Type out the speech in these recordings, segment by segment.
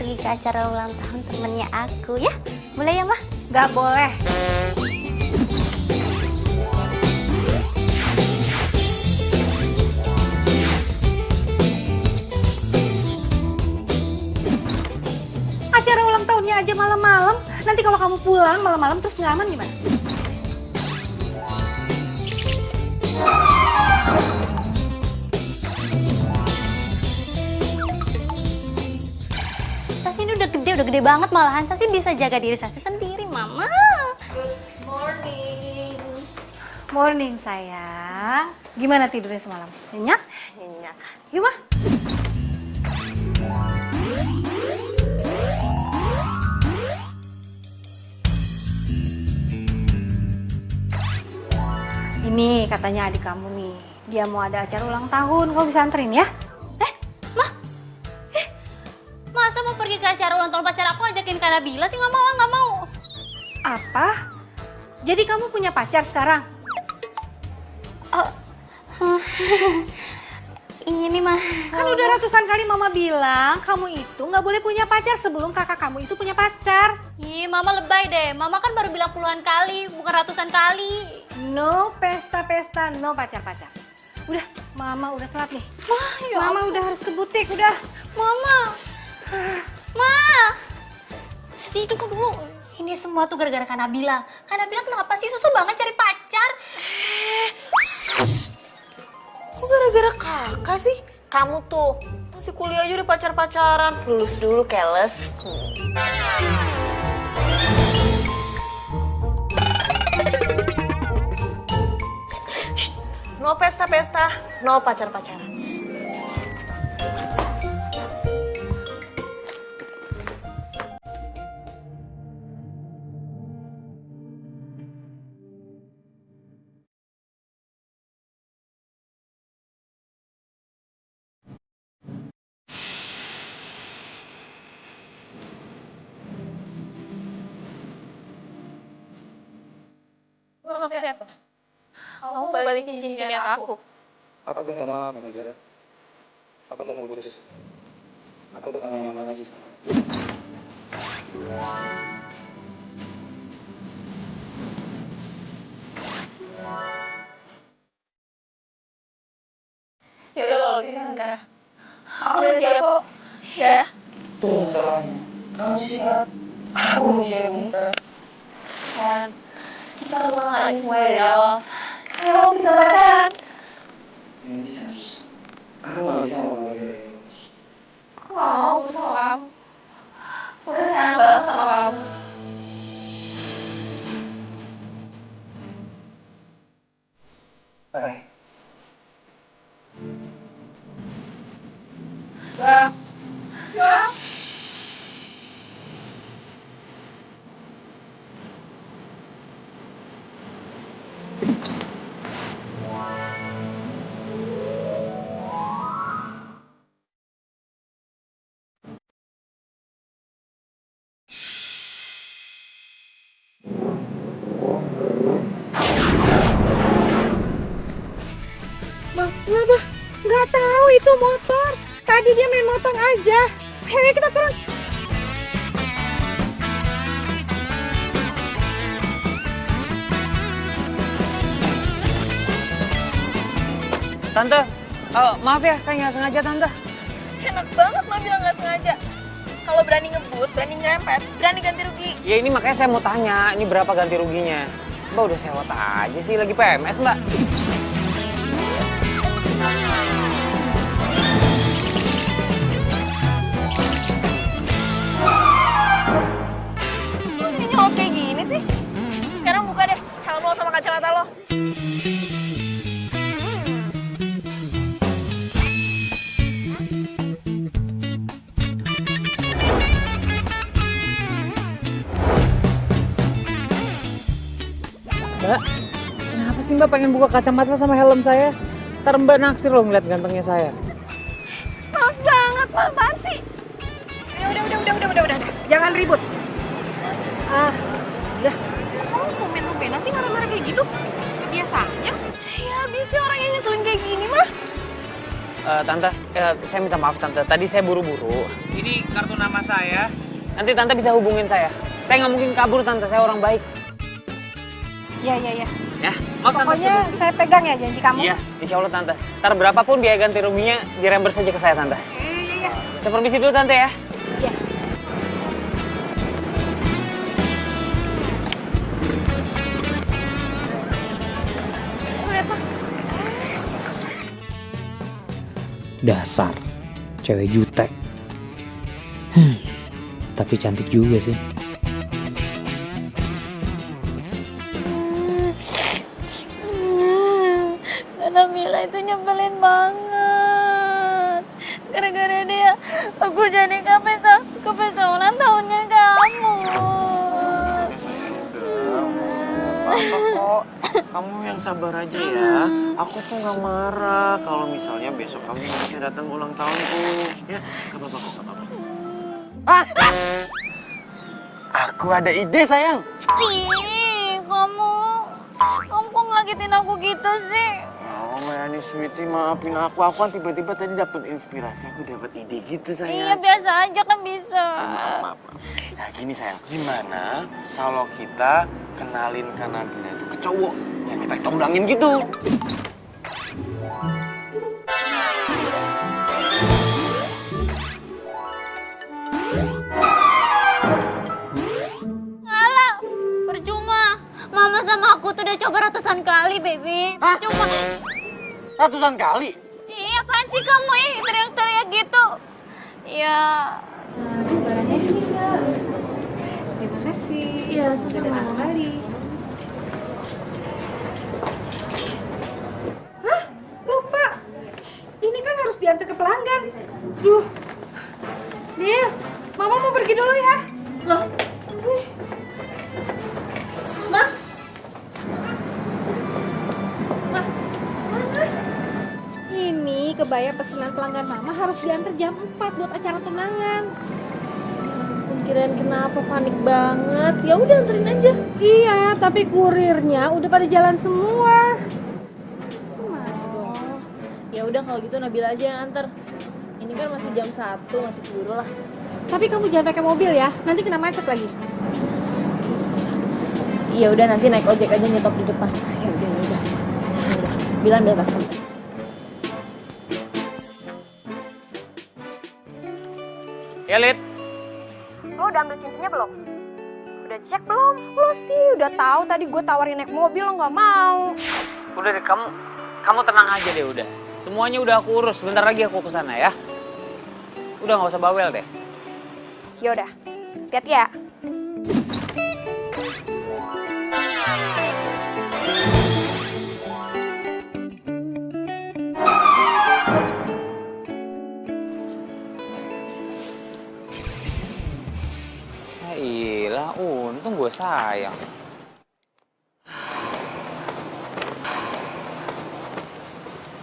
pergi ke acara ulang tahun temennya aku ya. Boleh ya, Mah? Gak boleh. Acara ulang tahunnya aja malam-malam. Nanti kalau kamu pulang malam-malam terus nggak aman gimana? Sasi ini udah gede banget malahan. Sasi bisa jaga diri Sasi sendiri, Mama. Good morning. Morning sayang. Gimana tidurnya semalam? Nyenyak? Nyenyak. Yuk mah. Ini katanya adik kamu nih. Dia mau ada acara ulang tahun. Kamu bisa anterin ya? Mah? Masa mau pergi ke acara ulang tahun pacar aku ajakin Kak Nabila sih? Nggak mau. Apa? Jadi kamu punya pacar sekarang? Ini mah Kan udah ratusan kali mama bilang kamu itu nggak boleh punya pacar sebelum kakak kamu itu punya pacar. Ih, Mama lebay deh. Mama kan baru bilang puluhan kali, bukan ratusan kali. No pesta-pesta, no pacar-pacar. Udah, mama udah telat nih. Mah, ya Mama udah harus ke butik, udah. Mama. Ma. Itu kok dulu. Ini semua tuh gara-gara Kak Nabila. Kak Nabila kenapa sih susah banget cari pacar? Kok gara-gara kakak sih? Kamu tuh masih kuliah aja udah pacar-pacaran. Lulus dulu, keles. Shh, no pesta-pesta, no pacar-pacaran. Siapa? Kamu balikin cincinnya ke aku. Aku tuh gak mau mengejar. Aku tuh mau putus. Aku tuh gak nyaman lagi sekarang. Ya udah kalau gitu enggak. Aku udah siap kok. Ya. Tuh masalahnya. Kamu siap. Aku mau siap muka. Kan kita ulang lagi semua dari awal. Kayak lo bisa pacaran. Ini bisa. Aku gak bisa ngomong lagi. Aku gak mau sama kamu. Aku udah sayang banget sama kamu. Hai. Bang. Bang. Bang, kenapa? Nggak tahu itu motor. Tadi dia main motong aja. Hei, kita turun. Tante, maaf ya, saya nggak sengaja, Tante. Enak banget lo bilang gak sengaja. Kalau berani ngebut, berani nyerempet, berani ganti rugi. Ya ini makanya saya mau tanya, ini berapa ganti ruginya? Mbak udah sewot aja sih, lagi PMS, Mbak. Lo jadi nyolot kayak gini sih? Sekarang buka deh helm lo sama kacamata lo. Mbak, kenapa sih Mbak pengen buka kacamata sama helm saya? Ntar Mbak naksir loh ngeliat gantengnya saya. Males banget, apaan sih? Udah. Jangan ribut. Udah. Kamu tumben-tumbenan sih marah-marah kayak gitu? Biasanya? Ya habis sih orang yang ngeselin kayak gini mah. Tante, saya minta maaf Tante, tadi saya buru-buru. Ini kartu nama saya, nanti Tante bisa hubungin saya. Saya nggak mungkin kabur Tante, saya orang baik. Iya. Ya, maaf Tante. Pokoknya saya pegang ya janji kamu. Iya, insya Allah Tante. Ntar berapapun biaya ganti ruginya, direimburse saja ke saya Tante. Iya. Saya permisi dulu Tante ya. Iya. Dasar, cewek jutek. Tapi cantik juga sih. Karena Mila itu nyebelin banget. Gara-gara dia, aku jadi kepesa ulang tahunnya kamu. Apa kok? Kamu yang sabar aja ya. Aku tuh nggak marah kalau misalnya besok kamu bisa datang ulang tahunku. Ya, nggak apa-apa kok, nggak apa-apa. Ah! Aku ada ide sayang. Ih, kamu kok ngagetin aku gitu sih? Oh, Mayani Sweetie, maafin aku. Aku kan tiba-tiba tadi dapat inspirasi. Aku dapat ide gitu sayang. Iya, biasa aja kan bisa. Maaf. Nah gini sayang, gimana kalau kita kenalin Kanabila itu ke cowok yang kita comblangin gitu? Alah, percuma. Mama sama aku tuh udah coba ratusan kali, baby. Hah? Cuma, Ratusan kali? iya apaan sih kamu teriak-teriak gitu? Ya, Terima kasih. Iya, sampai ketemu kembali. Hah? Lupa. Ini kan harus diantar ke pelanggan. Duh. Nil, Mama mau pergi dulu ya. Loh. Ma? Ma? Mana? Ini kebaya pesanan pelanggan Mama harus diantar jam 4 buat acara tunangan. Kirain kenapa panik banget. Ya udah anterin aja. Iya, tapi kurirnya udah pada jalan semua. Ya udah kalau gitu Nabila aja yang anter. Ini kan masih jam 1, masih keburu lah. Tapi kamu jangan pakai mobil ya, nanti kena macet lagi. Iya udah nanti naik ojek aja nyetop di depan. Ya udah. Bilang di atas. Ya, Lid. Lo udah ambil cincinnya belum? Udah cek belum? Lo sih udah tahu tadi gue tawarin naik mobil lo nggak mau. Udah deh, kamu tenang aja deh udah. Semuanya udah aku urus, sebentar lagi aku kesana ya. Udah nggak usah bawel deh. Ya udah, hati-hati ya. Iyalah, untung gue sayang.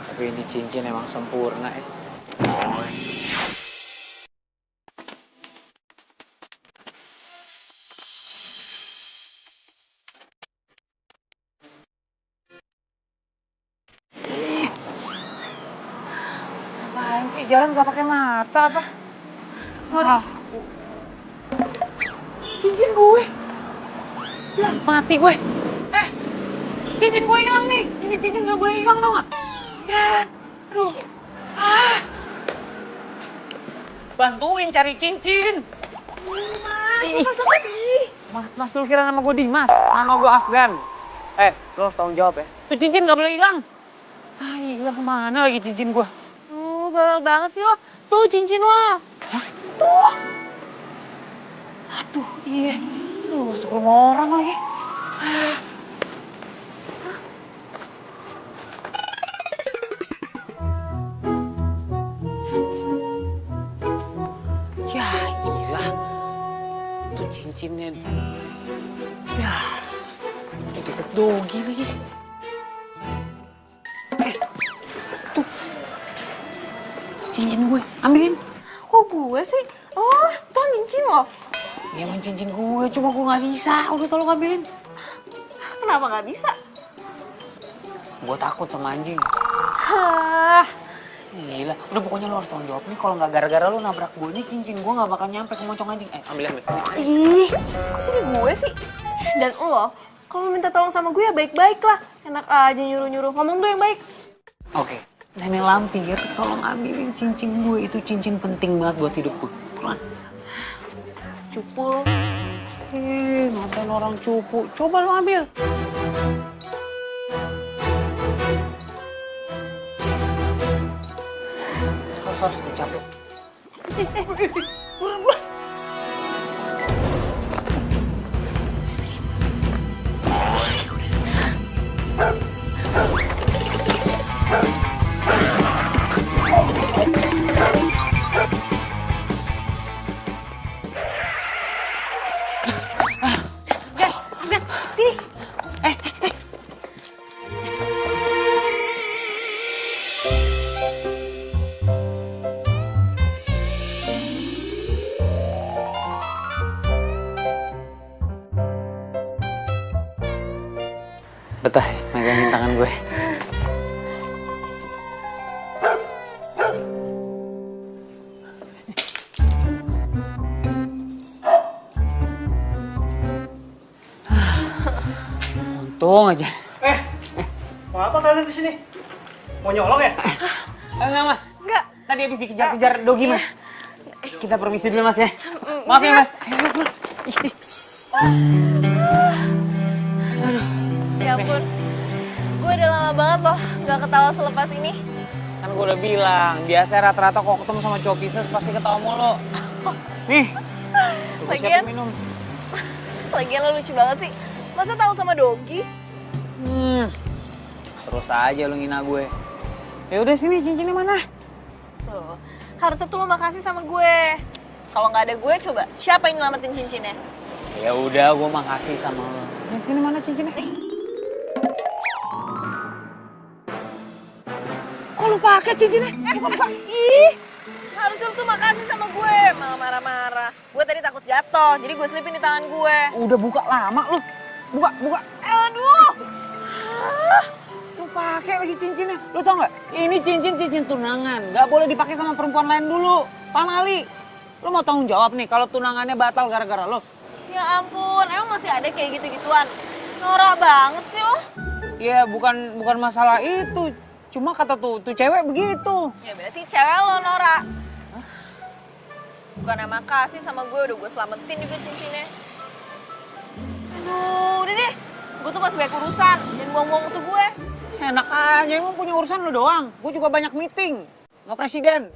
Tapi ini cincin emang sempurna ya. Apaan sih, jalan gak pakai mata apa? Sorry. Cincin gue. Lah, mati gue. Cincin gue hilang nih. Ini cincin gak boleh hilang tau gak? Ya, aduh. Bantuin cari cincin. Mas, lu kira nama gue Dimas? Nama gue Afgan. Lu harus tanggung jawab ya. Tuh cincin gak boleh hilang. Hilang kemana lagi cincin gue? bawel banget sih lo. Tuh cincin lo. Tuh. Aduh, iya. Lu masuk rumah orang lagi. Ya, inilah. Tuh cincinnya. Ya, deket Dogi lagi. Tuh. Cincin gue, ambilin. Kok gue sih? Oh, tuh cincin lo. Ya emang cincin gue, cuma gue gak bisa. Udah tolong ambilin. Kenapa gak bisa? Gue takut sama anjing. Hah, Gila, udah pokoknya lo harus tanggung jawab nih. Kalau nggak gara-gara lo nabrak gue nih, cincin gue nggak bakal nyampe ke moncong anjing. Ambil. Ih, kok sini gue sih? Dan lo, kalau minta tolong sama gue ya baik-baik lah. Enak aja nyuruh-nyuruh, ngomong tuh yang baik. Oke, Nenek Lampir, tolong ambilin cincin gue. Itu cincin penting banget buat hidup gue. Buruan. Cupul. Ngatain orang cupu. Coba lo ambil. Harus dicapek. Sini. Betah ya, megangin tangan gue. Untung aja. Mau apa kalian di sini? Mau nyolong ya? Enggak, Mas. Enggak. Tadi habis dikejar-kejar Dogi, Mas. Kita permisi dulu, Mas ya. Maaf ya, Mas. Ayo, pulang. Ya ampun, gue udah lama banget loh gak ketawa selepas ini. Kan gue udah bilang, biasa rata-rata kok ketemu sama cowok Pisces pasti ketawa mulu. Nih, gue Lagian- siapin minum. Lagian lo lucu banget sih. Masa tahu sama Dogi? Terus aja lu ngina gue. Ya udah sini, cincinnya mana? Tuh, harusnya tuh lo makasih sama gue. Kalau nggak ada gue, coba siapa yang nyelamatin cincinnya? Ya udah, gue makasih sama lo. Ini mana cincinnya? Kok lu pakai cincinnya? Buka. Ih, harusnya lo tuh makasih sama gue. Malah marah-marah. Gue tadi takut jatuh, jadi gue selipin di tangan gue. Udah buka lama lu. Buka. Aduh. Lu pakai lagi cincinnya. Lu tau nggak? Ini cincin tunangan. Nggak boleh dipakai sama perempuan lain dulu. Paham Ali? Lu mau tanggung jawab nih kalau tunangannya batal gara-gara lu. Ya ampun, emang masih ada kayak gitu-gituan? Norak banget sih lo. Ya bukan masalah itu. Cuma kata tuh cewek begitu. Ya berarti cewek lo norak. Bukan makasih sama gue, udah gue selamatin juga cincinnya. Aduh, udah deh. Gue tuh masih banyak urusan, jangan buang-buang waktu gue. Enak aja, emang punya urusan lu doang. Gue juga banyak meeting. Nggak presiden.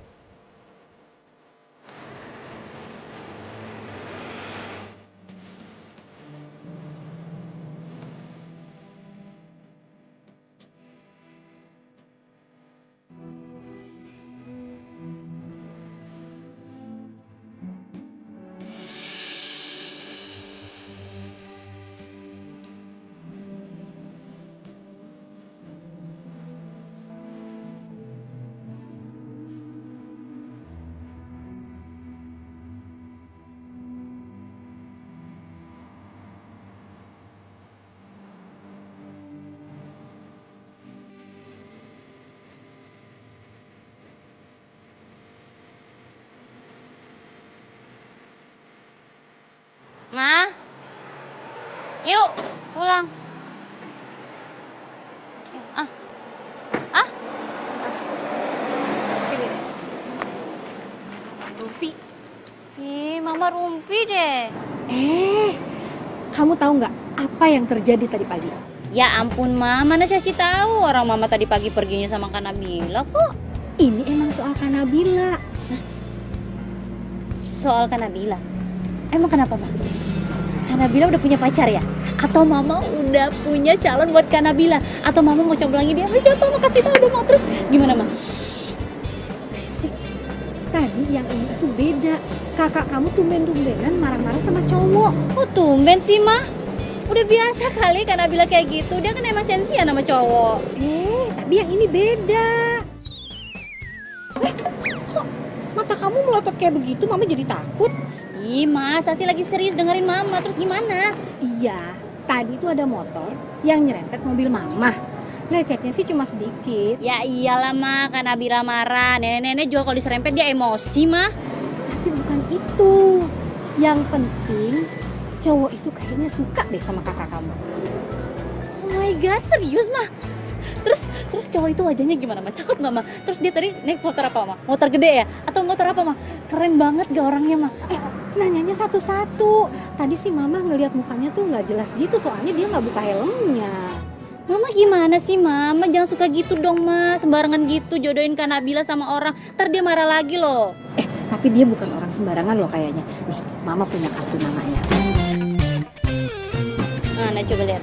Ma, yuk pulang. Rumpi. Ih, Mama rumpi deh. Kamu tahu nggak apa yang terjadi tadi pagi? Ya ampun, Ma, mana Caci tahu orang Mama tadi pagi perginya sama Kak Nabila kok. Ini emang soal Kanabila. Soal Kak Nabila. Emang kenapa, Ma? Kak Nabila udah punya pacar ya? Atau Mama udah punya calon buat Kak Nabila? Atau Mama mau coblangin dia sama siapa? Mama kasih tahu dong, Ma. Terus gimana, Ma? Berisik. Tadi yang ini tuh beda. Kakak kamu tumben-tumbenan marah-marah sama cowok. Kok tumben sih, Ma? Udah biasa kali Kak Nabila kayak gitu. Dia kan emang sensian sama cowok. Tapi yang ini beda. Kok mata kamu melotot kayak begitu? Mama jadi takut. Ih, Ma, Sasi lagi serius dengerin Mama. Terus gimana? Iya, tadi tuh ada motor yang nyerempet mobil Mama. Lecetnya sih cuma sedikit. Ya iyalah mah, kan Nabila marah. Nenek-nenek juga kalau diserempet dia emosi mah. Tapi bukan itu. Yang penting cowok itu kayaknya suka deh sama kakak kamu. Oh my god, serius mah? Terus cowok itu wajahnya gimana mah? Cakep nggak mah? Terus dia tadi naik motor apa mah? Motor gede ya? Atau motor apa mah? Keren banget gak orangnya mah? Nanyanya satu-satu. Tadi sih mama ngelihat mukanya tuh nggak jelas gitu, soalnya dia nggak buka helmnya. Mama gimana sih Mama? Jangan suka gitu dong Ma. Sembarangan gitu jodohin Kak Nabila sama orang. Ntar dia marah lagi loh. Tapi dia bukan orang sembarangan loh kayaknya. Nih, mama punya kartu namanya. Mana coba lihat.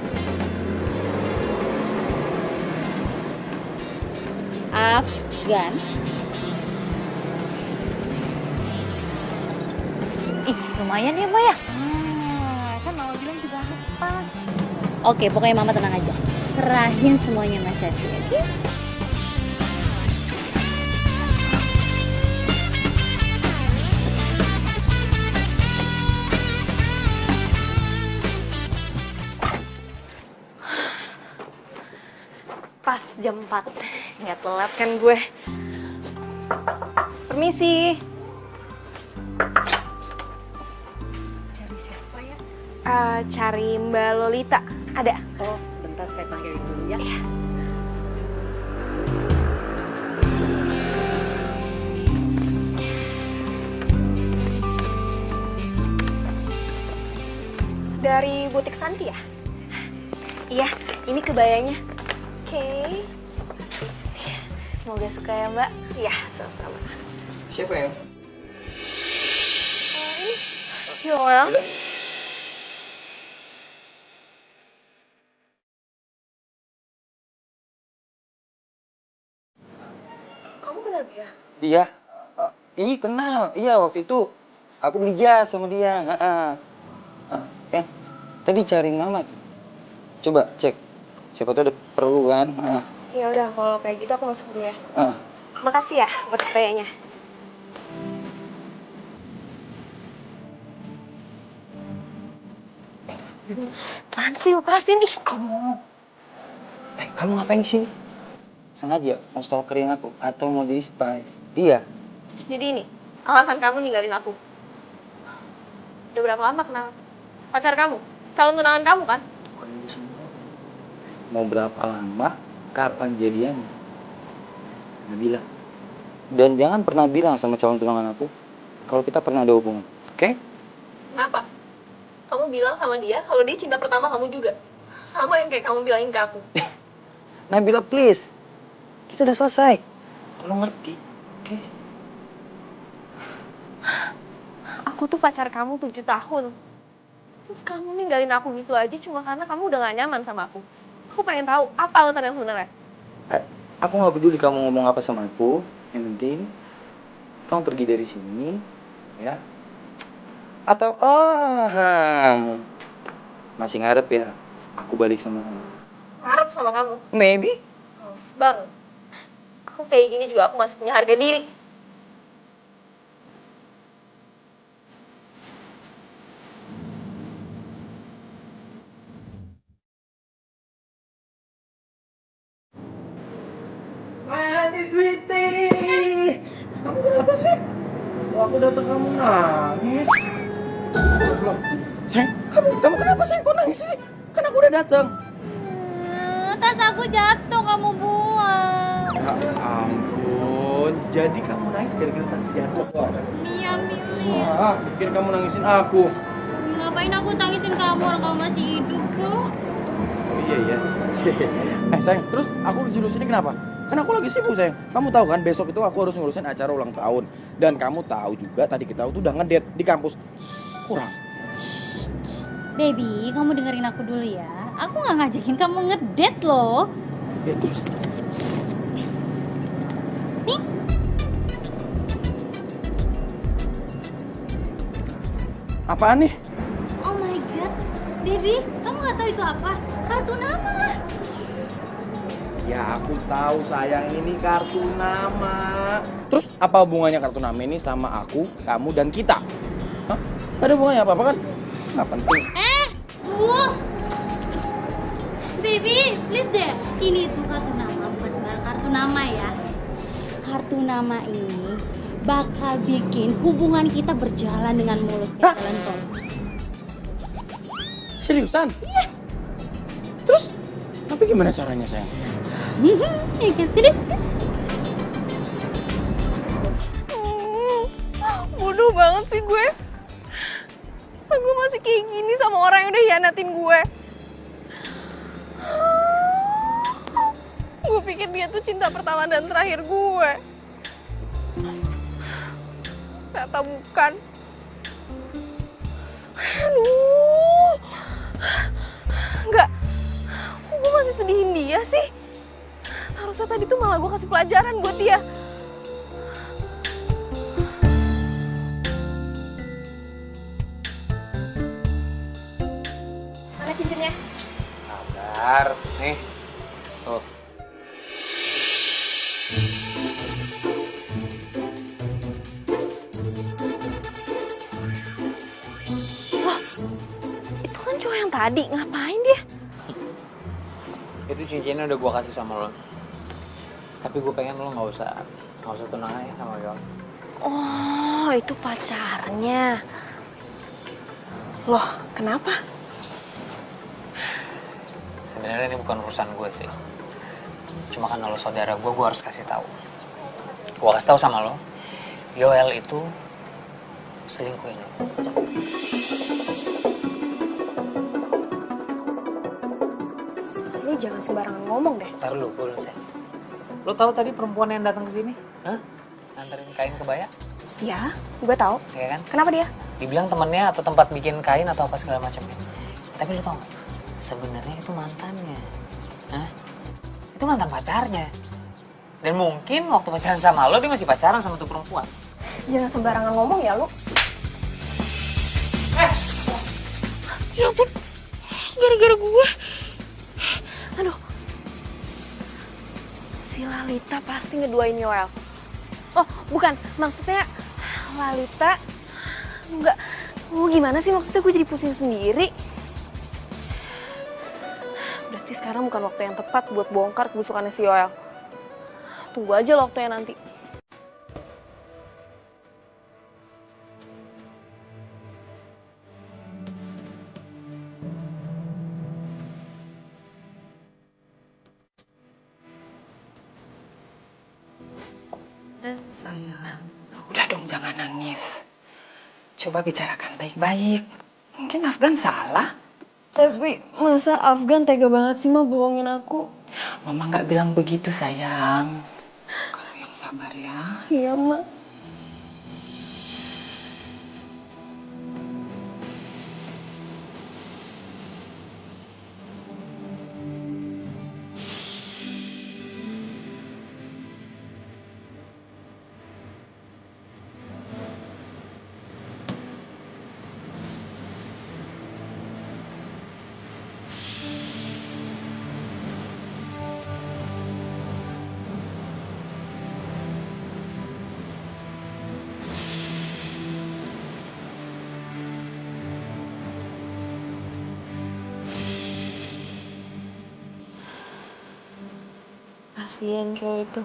Afgan. Ih, lumayan ya Ma ya. Kan mama bilang juga apa? Oke, pokoknya Mama tenang aja. Serahin semuanya Mas Syashi, oke? Pas jam 4. Nggak telat kan gue. Permisi. Cari siapa ya? Cari Mbak Lolita. Ada? Oh, sebentar saya panggilin dulu ya. Iya. Dari butik Santi ya? Iya, ini kebayanya. Oke. Asik. Semoga suka ya Mbak. Iya, sama-sama. Siapa ya? Ini Yoel. Kamu kenal dia? Dia? Ih, kenal. Iya, waktu itu aku beli jas sama dia. Tadi cariin Mama. Coba cek. Siapa tuh ada perlu kan? Ya udah, kalau kayak gitu aku masuk dulu ya. Ah. Makasih ya buat kayaknya. Apaan sih, lepasin nih. Kamu ngapain di sini? Sengaja mau stalkerin aku atau mau jadi spy? Iya. Jadi ini, alasan kamu ninggalin aku. Udah berapa lama kenal? Pacar kamu? Calon tunangan kamu kan? Mau berapa lama? Kapan jadian? Nggak bilang. Dan jangan pernah bilang sama calon tunangan aku kalau kita pernah ada hubungan, oke? Kenapa? Kamu bilang sama dia kalau dia cinta pertama kamu juga. Sama yang kayak kamu bilangin ke aku. Nabila, please. Kita udah selesai. Tolong ngerti, oke? Aku tuh pacar kamu 7 tahun. Terus kamu ninggalin aku gitu aja cuma karena kamu udah gak nyaman sama aku. Aku pengen tahu apa alasan yang sebenarnya. Aku nggak peduli kamu ngomong apa sama aku. Yang penting kamu pergi dari sini, ya? Atau masih ngarep ya? Aku balik sama kamu. Ngarep sama kamu? Maybe. Males banget. Aku kayak gini juga aku masih punya harga diri. Mati, sweetie. Kamu kenapa sih? Kalau aku datang kamu nangis. Kamu kenapa sih? Kok nangis sih? Kan aku udah datang. Tas aku jatuh, kamu buang. Ya ampun, jadi kamu nangis gara-gara tas jatuh? Iya, Milih. Pikir kamu nangisin aku. Ngapain aku tangisin kamu, orang kamu masih hidup kok. Oh iya. Sayang, terus aku disuruh sini kenapa? Kan aku lagi sibuk sayang. Kamu tahu kan besok itu aku harus ngurusin acara ulang tahun. Dan kamu tahu juga tadi kita tuh udah ngedate di kampus. Kurang. Baby, kamu dengerin aku dulu ya. Aku nggak ngajakin kamu ngedate loh. Ya terus. Nih. Apaan nih? Oh my god, baby, kamu nggak tahu itu apa? Kartu nama lah. Ya aku tahu sayang, ini kartu nama. Terus apa hubungannya kartu nama ini sama aku, kamu, dan kita? Hah? Gak ada hubungannya apa-apa kan? Nggak penting. Baby, please deh. Ini tuh kartu nama, bukan sembarang kartu nama ya. Kartu nama ini bakal bikin hubungan kita berjalan dengan mulus kayak jalan tol. Seriusan? Iya. Terus, tapi gimana caranya sayang? Ya kan, sini. Bodoh banget sih gue. Masa gue masih kayak gini sama orang yang udah hianatin gue? Gue pikir dia tuh cinta pertama dan terakhir gue. Ternyata bukan. Aduh. Enggak. Kok gue masih sedihin dia sih? Seharusnya tadi tuh malah gue kasih pelajaran buat dia. Mana cincinnya? Sabar, nih. Tuh. Itu kan cowok yang tadi, ngapain dia? Itu cincinnya udah gue kasih sama lo. Tapi gue pengen lo nggak usah tunangan ya sama Yoel. Oh, itu pacarnya. Loh, kenapa? Sebenarnya ini bukan urusan gue sih. Cuma kan lo saudara gue harus kasih tahu. Gue kasih tahu sama lo, Yoel itu selingkuhin lo. Lu jangan sembarangan ngomong deh. Ntar lu, gue belum selesai. Lo tahu tadi perempuan yang datang ke sini? Hah? Nganterin kain kebaya? Ya, gue tahu. Iya kan? Kenapa dia? Dibilang temennya atau tempat bikin kain atau apa segala macamnya. Tapi lo tau gak? Sebenarnya itu mantannya. Hah? Itu mantan pacarnya. Dan mungkin waktu pacaran sama lo, dia masih pacaran sama tuh perempuan. Jangan sembarangan ngomong ya lu. Ya ampun, gara-gara gue. Aduh. Si Lalita pasti ngeduain Yoel. Oh, bukan. Maksudnya Lalita. Enggak. Oh, gimana sih maksudnya gue jadi pusing sendiri. Berarti sekarang bukan waktu yang tepat buat bongkar kebusukannya si Yoel. Tunggu aja waktunya nanti. Sayang, udah dong jangan nangis. Coba bicarakan baik-baik. Mungkin Afgan salah. Tapi masa Afgan tega banget sih mau bohongin aku? Mama nggak bilang begitu sayang. Kamu yang sabar ya. Iya, Ma. Kasian cowok itu.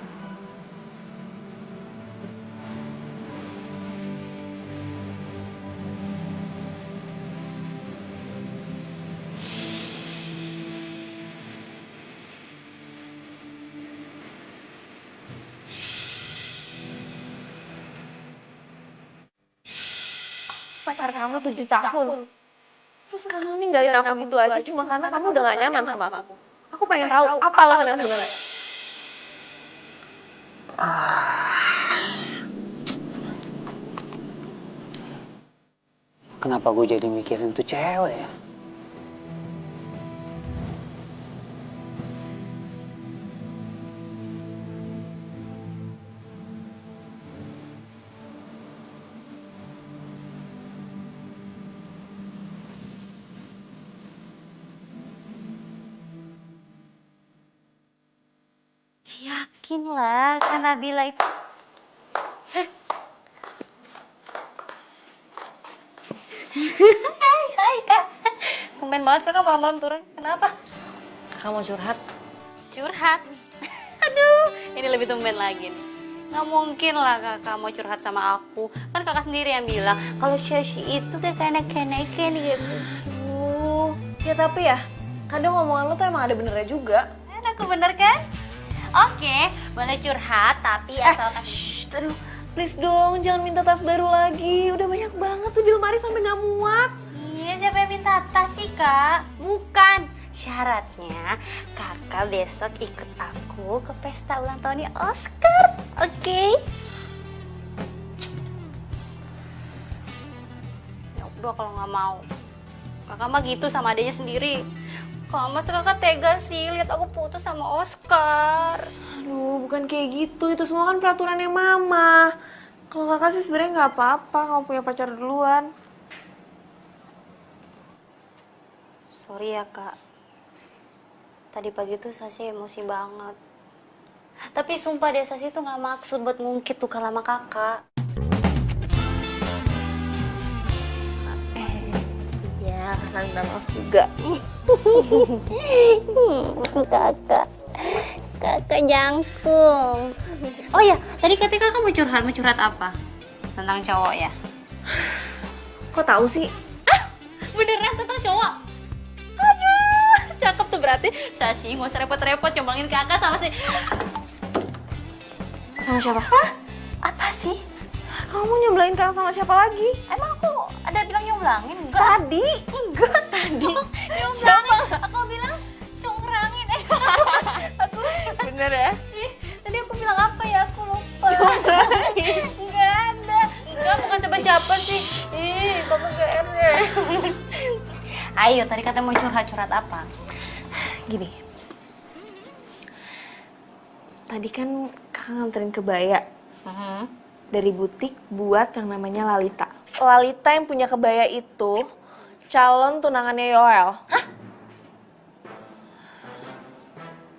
Pacar kamu 7 tahun. Terus kamu ninggalin aku gitu aja cuma karena kamu udah gak nyaman sama aku. Aku pengen tahu apa alasan yang sebenarnya. Kenapa gue jadi mikirin tuh cewek ya? Yakin lah, Kak Nabila itu. Hai Kak. Tumben banget Kakak malam-malam turun. Kenapa? Kakak mau curhat? Curhat? Aduh, ini lebih tumben lagi nih. Nggak mungkin lah kakak mau curhat sama aku. Kan kakak sendiri yang bilang kalau Shashi itu kayak kenek-kenekan gitu. Ya tapi ya, kadang omongan lo tuh emang ada benernya juga. Aku bener kan? Oke, boleh curhat tapi asalkan... Aduh, please dong, jangan minta tas baru lagi. Udah banyak banget tuh di lemari sampai nggak muat. Iya, siapa yang minta tas sih kak? Bukan. Syaratnya kakak besok ikut aku ke pesta ulang tahunnya Oscar, oke? Ya udah kalau nggak mau, kakak mah gitu sama adanya sendiri. Kok masa kakak tega sih lihat aku putus sama Oscar? Aduh, bukan kayak gitu. Itu semua kan peraturannya mama. Kalau kakak sih sebenarnya nggak apa-apa kalau punya pacar duluan. Sorry ya kak. Tadi pagi tuh Sasi emosi banget. Tapi sumpah deh Sasi tuh gak maksud buat ngungkit tuh sama kakak. Iya, kakak minta maaf juga. Kakak jangkung. Oh ya, tadi katanya kakak mau curhat apa? Tentang cowok ya? Kok tahu sih? Beneran tentang cowok? Aduh, cakep tuh berarti. Sashi, gak usah repot-repot nyomblangin kakak sama si... Sama siapa? Hah? Apa sih? Kamu nyomblangin kakak sama siapa lagi? Emang aku ada bilang nyomblangin? Enggak. Tadi? Enggak, tadi. Nyomblangin. Aku bilang curangin. Aku... Bener ya? Ih, tadi aku bilang apa ya? Aku lupa. Enggak ada. Enggak, bukan siapa-siapa sih. Ih, kamu GR deh. Ayo, tadi katanya mau curhat apa? Gini. Tadi kan kakak nganterin kebaya dari butik buat yang namanya Lalita. Lalita yang punya kebaya itu calon tunangannya Yoel. Hah?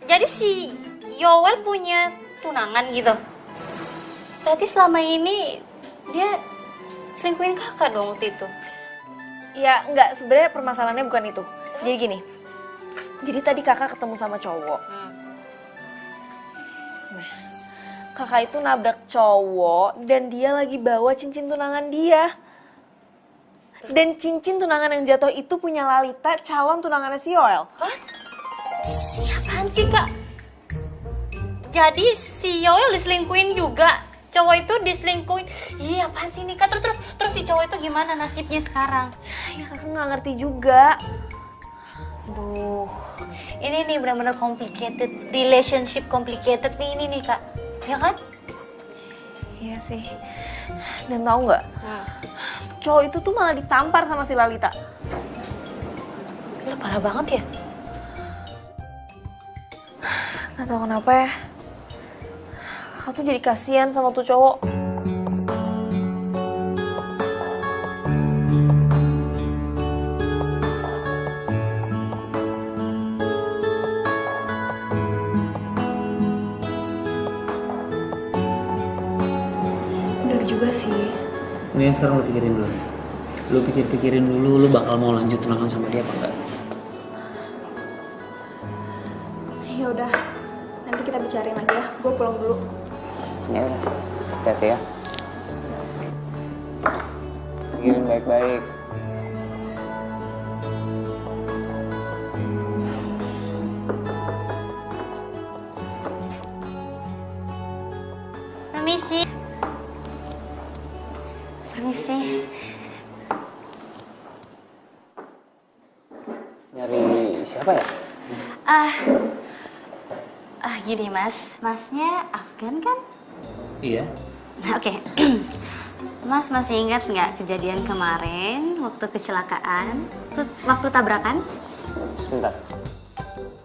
Jadi si Yoel punya tunangan gitu? Berarti selama ini dia selingkuhin kakak dong waktu itu? Ya enggak, sebenarnya permasalahannya bukan itu. Jadi gini, jadi tadi kakak ketemu sama cowok. Nah, kakak itu nabrak cowok dan dia lagi bawa cincin tunangan dia. Dan cincin tunangan yang jatuh itu punya Lalita, calon tunangannya si Yoel. Hah? Ini apaan sih kak? Jadi si Yoel diselingkuhin juga? Cowok itu diselingkuhin? Iya apaan sih nih kak? Terus si cowok itu gimana nasibnya sekarang? Ya kakak nggak ngerti juga. Aduh, ini nih benar-benar complicated, relationship complicated nih ini nih kak, ya kan? Iya sih. Dan tahu nggak? Cowok itu tuh malah ditampar sama si Lalita. Gila parah banget ya? Nggak tahu kenapa ya. Kakak tuh jadi kasihan sama tuh cowok. Bener juga sih. Ini sekarang lu pikirin dulu. Lu pikirin dulu lu bakal mau lanjut tunangan sama dia apa enggak? Ya udah, nanti kita bicarain lagi ya. Gue pulang dulu. Ya udah, hati-hati ya. Pikirin baik-baik. Permisi. Permisi. Nyari siapa ya? Gini mas, masnya Afgan kan? Iya. Oke. Mas masih ingat nggak kejadian kemarin waktu kecelakaan, waktu tabrakan? Sebentar.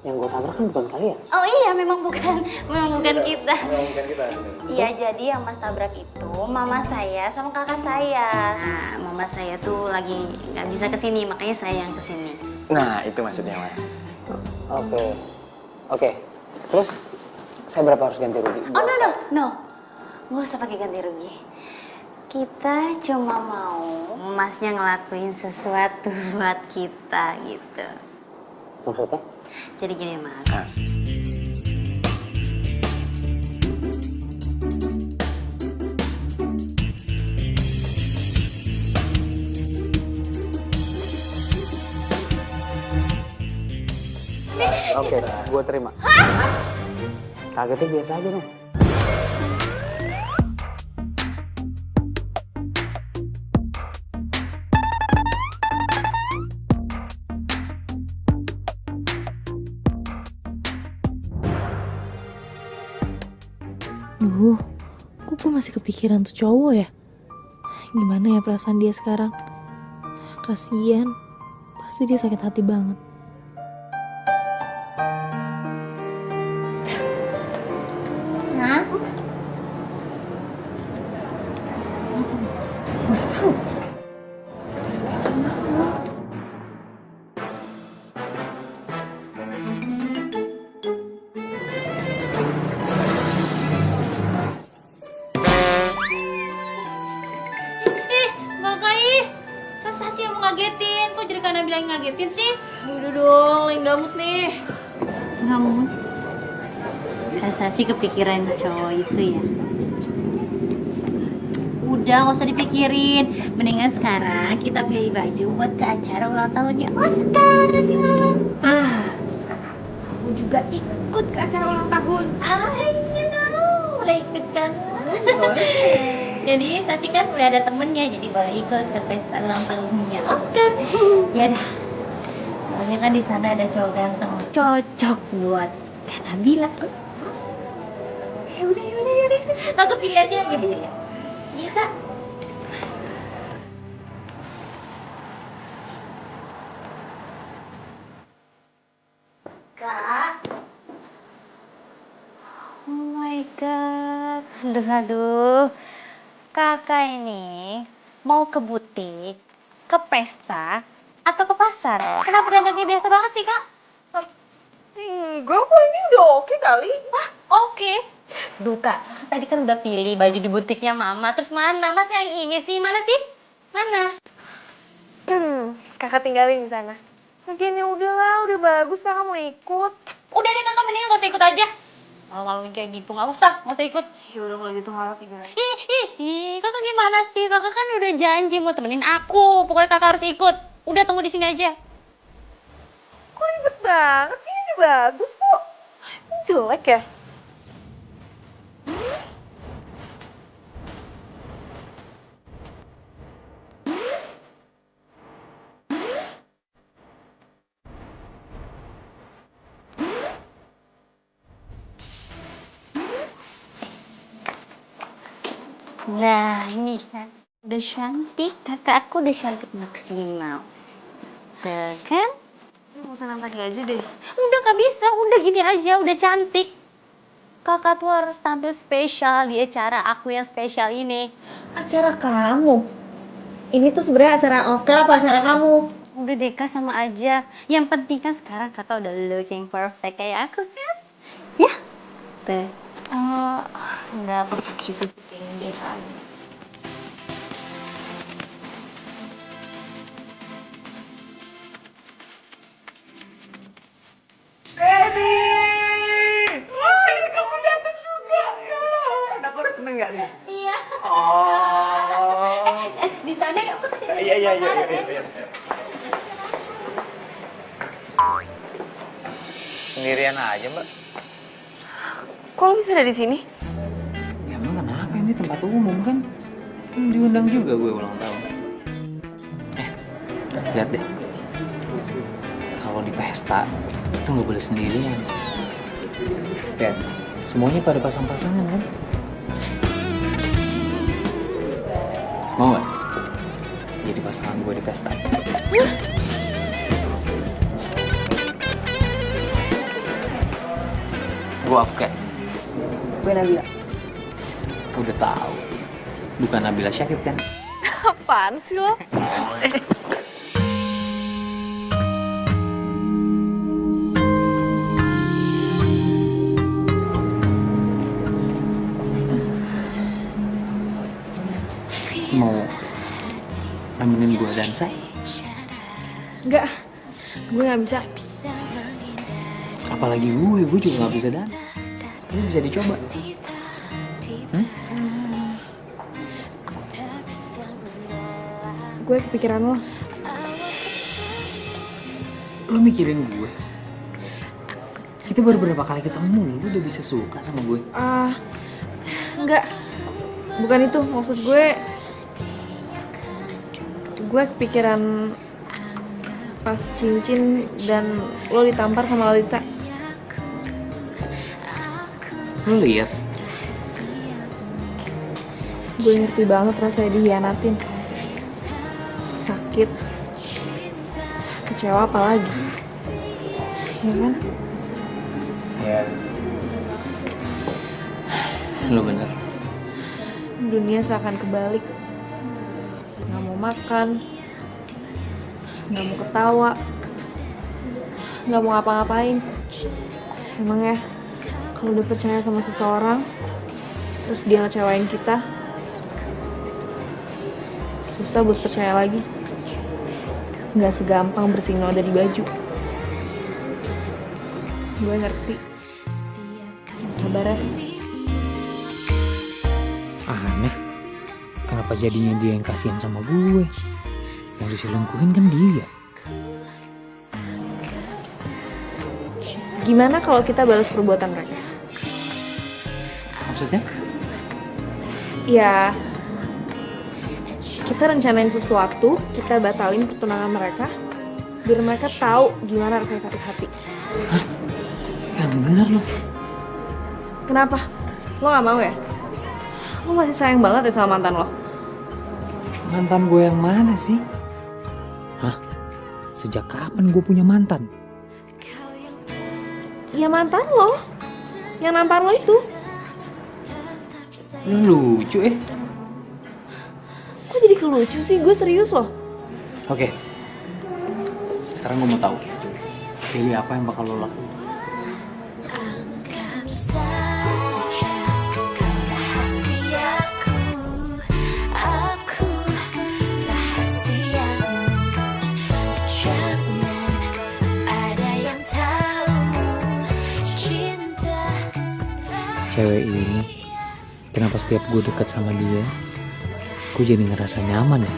Yang gue tabrak kan bukan kalian. Oh iya, memang bukan kita. Bukan kita. Iya, jadi yang mas tabrak itu mama saya sama kakak saya. Nah, mama saya tuh lagi nggak bisa kesini, makanya saya yang kesini. Nah, itu maksudnya, Mas. Oke. Terus saya berapa harus ganti rugi? Oh no, nggak usah pakai ganti rugi. Kita cuma mau masnya ngelakuin sesuatu buat kita gitu. Maksudnya? Jadi gini Mas. Oke, gue terima. Kagetnya biasa aja dong. Duh, kok gue masih kepikiran tuh cowok ya? Gimana ya perasaan dia sekarang? Kasian, pasti dia sakit hati banget. Hah? Sasi yang mau ngagetin, kok jadi Kak Nabila yang ngagetin sih? Udah dong, lagi gamut nih. Gamut? Kak Sasi kepikiran cowok itu ya? Udah, gak usah dipikirin. Mendingan sekarang kita pilih baju buat ke acara ulang tahunnya Oscar nanti malam. Aku juga ikut ke acara ulang tahun. Iya dong, boleh ikut kan? Jadi Sasi kan udah ada temennya, jadi boleh ikut ke pesta ulang tahunnya Oscar. Ya dah. Soalnya kan di sana ada cowok ganteng, cocok buat Kak Nabila. Ya udah. Aku pilihannya gitu ya. Iya Kak. Kak. Oh my god. Aduh. Kakak ini mau ke butik, ke pesta, atau ke pasar? Kenapa dandannya biasa banget sih, Kak? Enggak kok, ini udah oke kali. Wah, oke. Duh, Kak, tadi kan udah pilih baju di butiknya Mama. Terus mana? Mas yang ini sih? Mana sih? Mana? Kakak tinggalin di sana. Lagian ya udahlah, udah bagus kakak mau ikut. Udah deh, Kakak mendingan gak usah ikut aja. Malu-maluin kayak gitu, gak usah ikut. Ya udah kalau gitu kakak tinggalin. Kakak gimana sih? Kakak kan udah janji mau temenin aku. Pokoknya kakak harus ikut. Udah, tunggu di sini aja. Kok ribet banget sih? Ini bagus kok. Ini jelek ya? Nah, ini kan udah cantik. Kakak aku udah cantik maksimal. Tuh kan? Mau pesanan pakai aja deh. Udah gak bisa, udah gini aja, udah cantik. Kakak tuh harus tampil spesial di acara aku yang spesial ini. Acara kamu? Ini tuh sebenarnya acara Oscar apa acara kamu? Udah deh Kak, sama aja. Yang penting kan sekarang kakak udah looking perfect kayak aku kan? Ya? Tuh. Enggak perfect gitu, biasa aja. Baby! Wah, ini kamu datang juga ya. Aku udah seneng gak nih? Iya. Oh. Di sana ya, aku tadi. Iya. Sendirian aja, Mbak. Kok lo bisa ada di sini? Ya emang kenapa, ini tempat umum kan? Diundang juga gue ulang tahun. Lihat deh. Kalau di pesta, itu nggak boleh sendirian. Lihat, semuanya pada pasang-pasangan kan? Mau nggak? Jadi pasangan gue di pesta. Gue Afgan. Gue Nabila. Udah tahu. Bukan Nabila Syakib kan? Apaan sih lo? Mau nemenin gue dansa? Enggak, gue gak bisa. Apalagi gue juga nggak bisa dansa. Ini bisa dicoba. Gue kepikiran lo. Lo mikirin gue? Kita baru berapa kali ketemu, lo udah bisa suka sama gue? Enggak. Bukan itu, maksud gue kepikiran pas cincin dan lo ditampar sama Lalita. Lo lihat? Gue ngerti banget rasanya dihianatin. Sakit, kecewa apalagi, ya kan? Ya. Lo bener. Dunia seakan kebalik. Gak mau makan, gak mau ketawa, gak mau ngapa-ngapain. Emang ya, kalau udah percaya sama seseorang, terus dia ngecewain kita, susah buat percaya lagi. Gak segampang bersihin noda di baju. Gue ngerti. Sabar ya. Aneh. Kenapa jadinya dia yang kasihan sama gue? Yang diselingkuhin kan dia. Gimana kalau kita balas perbuatan mereka? Maksudnya? Ya, kita rencanain sesuatu, kita batalin pertunangan mereka, biar mereka tahu gimana rasanya sakit hati. Hah? Yang bener lo. Kenapa? Lo gak mau ya? Lo masih sayang banget ya sama mantan lo? Mantan gue yang mana sih? Hah? Sejak kapan gue punya mantan? Ya mantan lo, yang nampar lo itu. Lo lucu Kok jadi kelucu sih? Gue serius loh. Oke. Sekarang gue mau tahu. Pilih apa yang bakal lo lakuin? Cewek ini, kenapa setiap gue dekat sama dia, gue jadi ngerasa nyaman ya?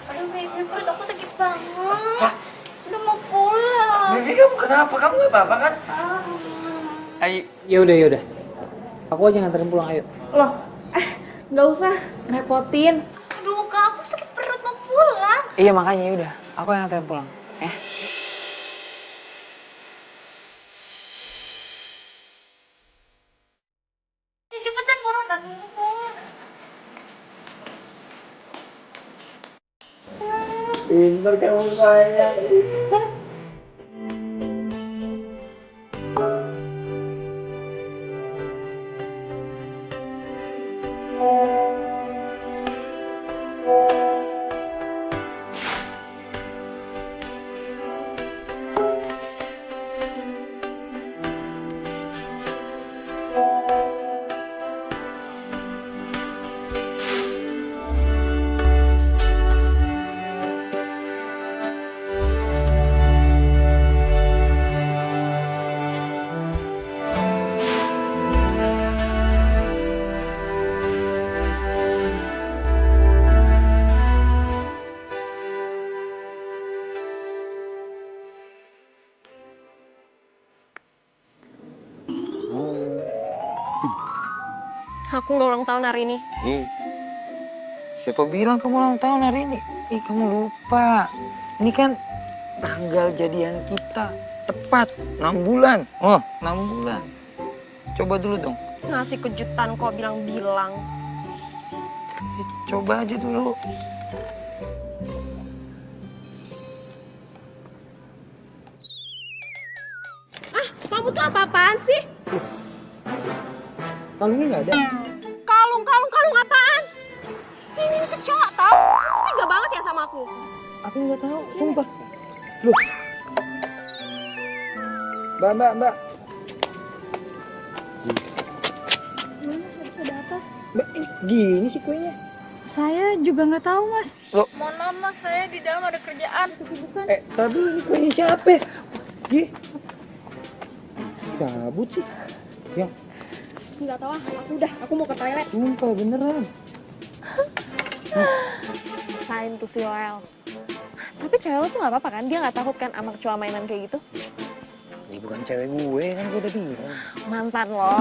Aduh baby, perut aku sakit banget. Udah mau pulang. Baby, kamu kenapa? Kamu gak apa-apa kan? Ayo, yaudah. Aku aja nganterin pulang, ayo. Loh, gak usah repotin. Aduh kak, aku sakit perut mau pulang. Iya makanya yaudah, aku yang nganterin pulang. Cepetan pulang dan Pintar kamu sayang. Aku nggak ulang tahun hari ini. Siapa bilang kamu ulang tahun hari ini? Kamu lupa. Ini kan tanggal jadian kita. Tepat 6 bulan. 6 bulan. Coba dulu dong. Ngasih kejutan kok bilang-bilang. Coba aja dulu. Kamu tuh apa-apaan sih? Kalungnya nggak ada. Kalung apaan? Ini kecoa tau? Kamu tega banget ya sama aku. Aku nggak tahu, sumpah. Loh. Mbak. Ini gini sih kuenya. Saya juga nggak tahu, Mas. Loh, Mohon maaf mas, saya di dalam ada kerjaan. tapi ini kuenya siapa? Gih. Cabut sih. Yang Nggak tahu, aku mau ke toilet. sumpah beneran. Sain tuh si Yoel. Tapi cewek lo tuh gak apa-apa kan? Dia gak takut kan sama kecoa mainan kayak gitu? Ini bukan cewek gue, kan gue udah bilang. Mantan lo.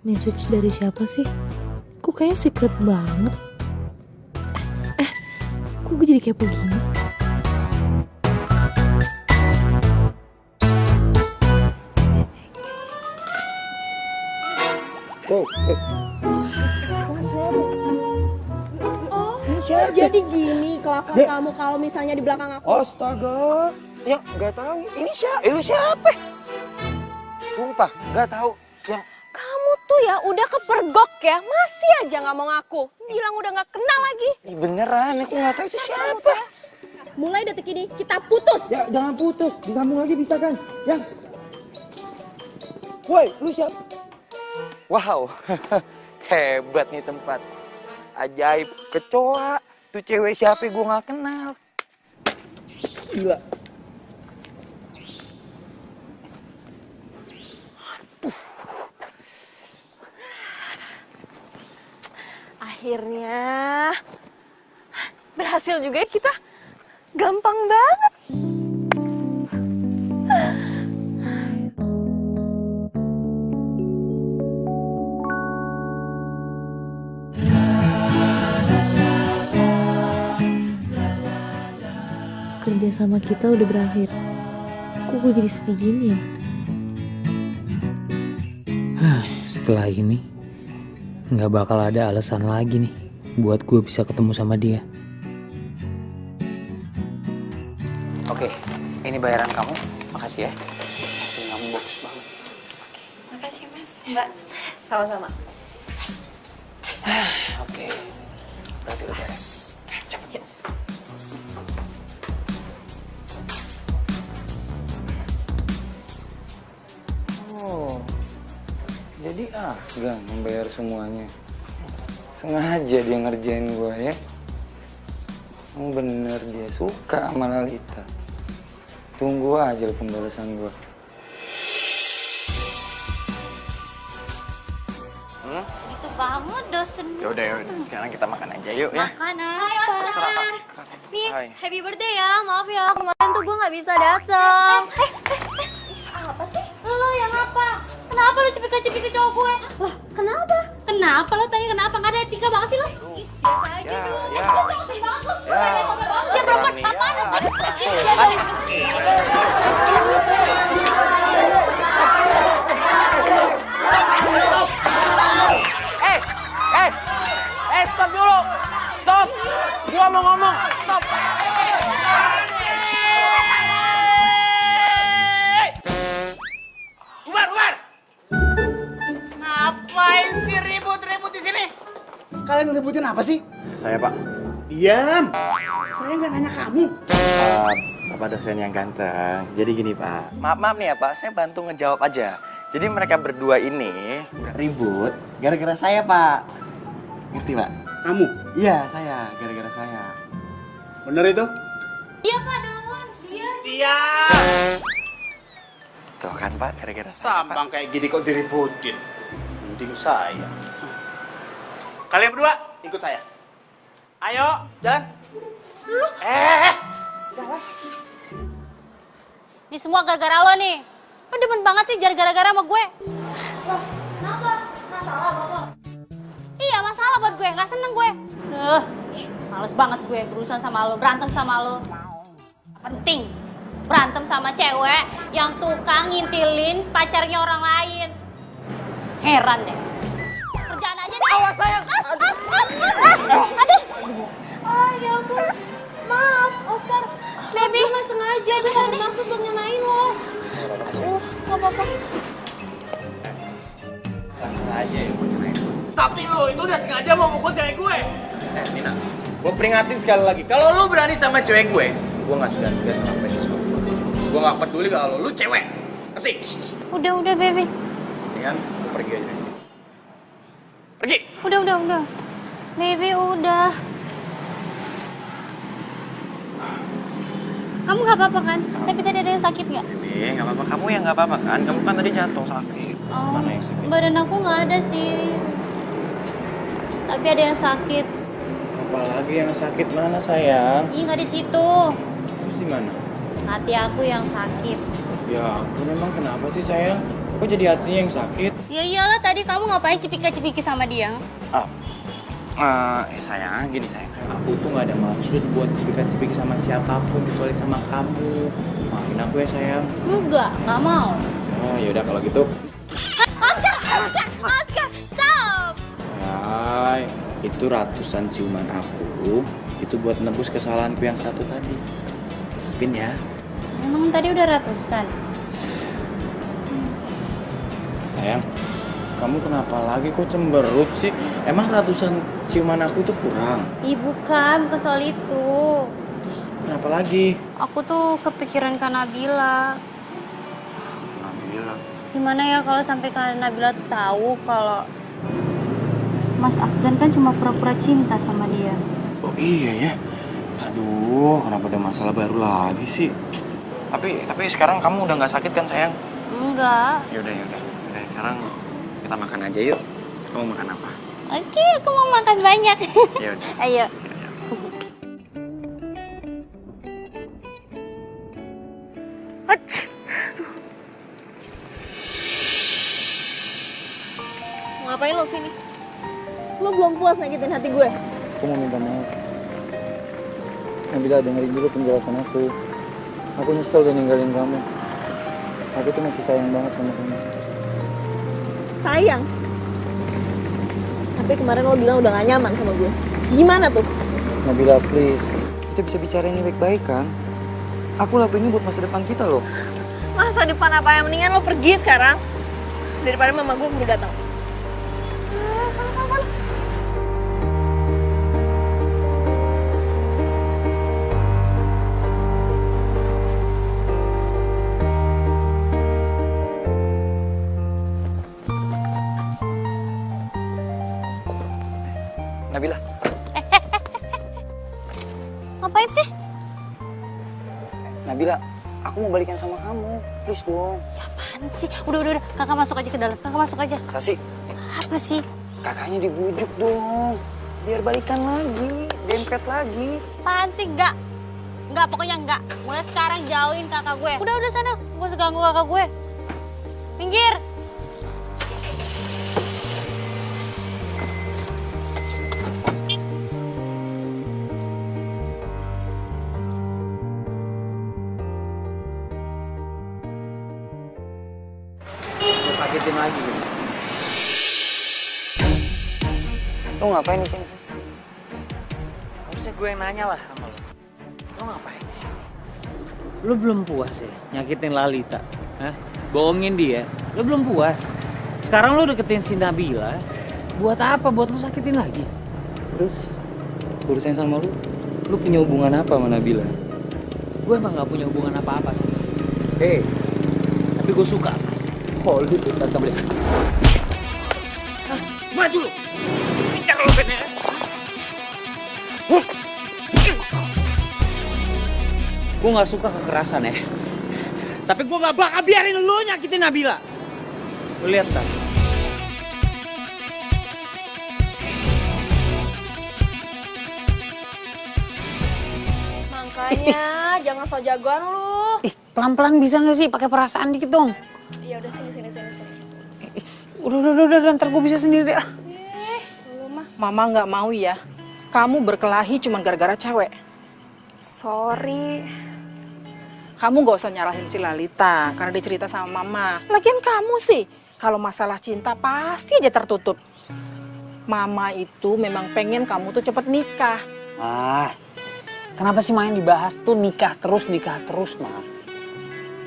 Message dari siapa sih? Kok kayaknya secret banget. Kok gue jadi kepo gini? Oh, Jadi gini kelakuan kamu kalau misalnya di belakang aku. astaga. Yang nggak tahu. Ini siapa? Lu siapa? Sumpah, nggak tahu. Yang Kamu tuh ya udah kepergok ya, masih aja gak mau ngaku. Bilang udah gak kenal lagi. beneran, aku nggak tahu itu siapa. Mulai detik ini kita putus. Ya, jangan putus. Disambung lagi bisa kan? Yang. Woi, lu siapa? Wow, hebat nih tempat. Ajaib, kecoa. Tuh cewek siapa gue nggak kenal. Gila. Akhirnya berhasil juga ya kita. Gampang banget. Kerja sama kita udah berakhir. Kok gue jadi sedih gini ya? Setelah ini nggak bakal ada alasan lagi nih buat gue bisa ketemu sama dia. Oke, ini bayaran kamu. Makasih ya. Ini kamu bagus banget. Makasih mas, mbak. Sama-sama. Oke, berarti udah beres. Cepet ya. Oh, jadi Afgan membayar semuanya. Sengaja dia ngerjain gue ya. Emang bener dia suka sama Lalita. Tunggu aja pembalasan gue. Itu kamu dosen. Yaudah, sekarang kita makan aja yuk ya. Makan apa? Nih, Hai. happy birthday ya. Maaf ya, kemarin tuh gue gak bisa datang. Apa sih? Lo yang apa? Kenapa lo cepet-cepet ke cowok gue? Loh, kenapa? Kenapa lo tanya kenapa? Gak ada etika banget sih lo? Biasa aja dong. Ya. Ya perempuan apaan? Stop dulu. Stop. Gua mau ngomong. Stop. Umar! Ngapain sih ribut-ribut di sini? Kalian ngeributin apa sih? Saya, Pak. Diam! Saya nggak nanya kamu. Bapak dosen yang ganteng. Jadi gini, Pak. Maaf nih ya, Pak. Saya bantu ngejawab aja. Jadi mereka berdua ini ribut gara-gara saya, Pak. Ngerti, Pak? Kamu? Iya, saya. Gara-gara saya. Bener itu? Dia Pak duluan. Diam! Tuh kan, Pak. Gara-gara saya, Tampang kayak gini kok diributin. Mending saya. Kalian berdua, ikut saya. Ayo, jalan. Jalan. Ini semua gara-gara lo nih. Lo demen banget sih gara-gara sama gue. Loh, kenapa? Masalah bapak? Iya masalah buat gue, gak seneng gue. Males banget gue berurusan sama lo, berantem sama lo. Penting, berantem sama cewek yang tukang ngintilin pacarnya orang lain. Heran deh. Kerjaan aja deh. Awas sayang. Aduh. Ya ampun. Maaf, Oscar. Baby. Gue gak sengaja, gue gak bermaksud buat ngenain lo. Gak apa-apa. Tapi lo itu udah sengaja mau mukul cewek gue. Nina, gue peringatin sekali lagi. Kalau lo berani sama cewek gue nggak segan-segan ngelakuin sesuatu. Gue nggak peduli kalau lo cewek. Ngerti? Udah, baby. Mendingan lo pergi aja dari sini. Pergi! Udah. Baby, udah. Kamu nggak apa-apa kan? Tapi tadi ada yang sakit nggak? Bebe, nggak apa-apa. Kamu yang nggak apa-apa kan? Kamu kan tadi jatuh sakit. Oh, Mana yang sakit? badan aku nggak ada sih. Tapi ada yang sakit. Apalagi yang sakit mana sayang? Ih, nggak di situ. Terus di mana? Hati aku yang sakit. Ya ampun, emang kenapa sih sayang? Kok jadi hatinya yang sakit? Ya iyalah, tadi kamu ngapain cipika-cipiki sama dia? Sayang, gini sayang. Aku tuh nggak ada maksud buat cipika-cipiki sama siapapun kecuali sama kamu. Maafin aku ya sayang. Enggak mau. Oh yaudah kalau gitu. Oscar, stop! Hai, itu ratusan ciuman aku. Itu buat nebus kesalahanku yang satu tadi. Pin ya. Emang tadi udah ratusan? Sayang, kamu kenapa lagi kok cemberut sih? Emang ratusan ciuman aku tuh kurang? Ih, bukan soal itu. Terus kenapa lagi? Aku tuh kepikiran Kak Nabila. Nabila? Gimana ya kalau sampai Kak Nabila tahu kalau Mas Afgan kan cuma pura-pura cinta sama dia. Oh iya ya. Aduh, kenapa ada masalah baru lagi sih? Tapi sekarang kamu udah nggak sakit kan sayang? Enggak. Yaudah. Sekarang kita makan aja yuk. Kamu makan apa? Oke, aku mau makan banyak. Yaudah. Ayo. Ngapain lo sini? Lo belum puas nyakitin hati gue? Aku mau minta maaf. Nabila, dengerin dulu penjelasan aku. Aku nyesel udah ninggalin kamu. Aku tuh masih sayang banget sama kamu. Sayang? Tapi kemarin lo bilang udah gak nyaman sama gue. Gimana tuh? Nabila, please. Kita bisa bicara ini baik-baik kan? Aku lakuin ini buat masa depan kita loh. Masa depan apa yang mendingan lo pergi sekarang? Daripada mama gue baru datang. Sama-sama. Nabila. Ngapain sih? Nabila, aku mau balikan sama kamu. Please dong. Ya apaan sih? Udah. Kakak masuk aja ke dalam. Kakak masuk aja. Sasi. Apa sih? Kakaknya dibujuk dong. Biar balikan lagi. Dempet lagi. Apaan sih? Enggak, pokoknya enggak. Mulai sekarang jauhin kakak gue. Udah sana. Gue usah ganggu kakak gue. Minggir. Sakitin lagi gitu. Lu ngapain di sini? Harusnya gue yang nanya lah sama lo. Lo ngapain di sini? Lo belum puas ya nyakitin Lalita? Hah? Bohongin dia? Lo belum puas? Sekarang lo deketin si Nabila. Buat apa? Buat lo sakitin lagi? Terus urusan sama lu punya hubungan apa sama Nabila? Gue emang gak punya hubungan apa-apa sama dia. Tapi gue suka sama dia. Oh, lu tuh tak boleh. Maju lu. Pincang lu bener. Gue gak suka kekerasan ya. Tapi gue gak bakal biarin lu nyakitin Nabila. Lu lihat kan? Makanya jangan so jagoan lu. Ih, pelan-pelan bisa gak sih? Pakai perasaan dikit dong. Ya udah sini. Udah, ntar gue bisa sendiri deh. Mama nggak mau ya. Kamu berkelahi cuma gara-gara cewek. Sorry. Kamu nggak usah nyalahin si Lalita karena dia cerita sama Mama. Lagian kamu sih, kalau masalah cinta pasti aja tertutup. Mama itu memang pengen kamu tuh cepet nikah. Kenapa sih main dibahas tuh nikah terus, Ma?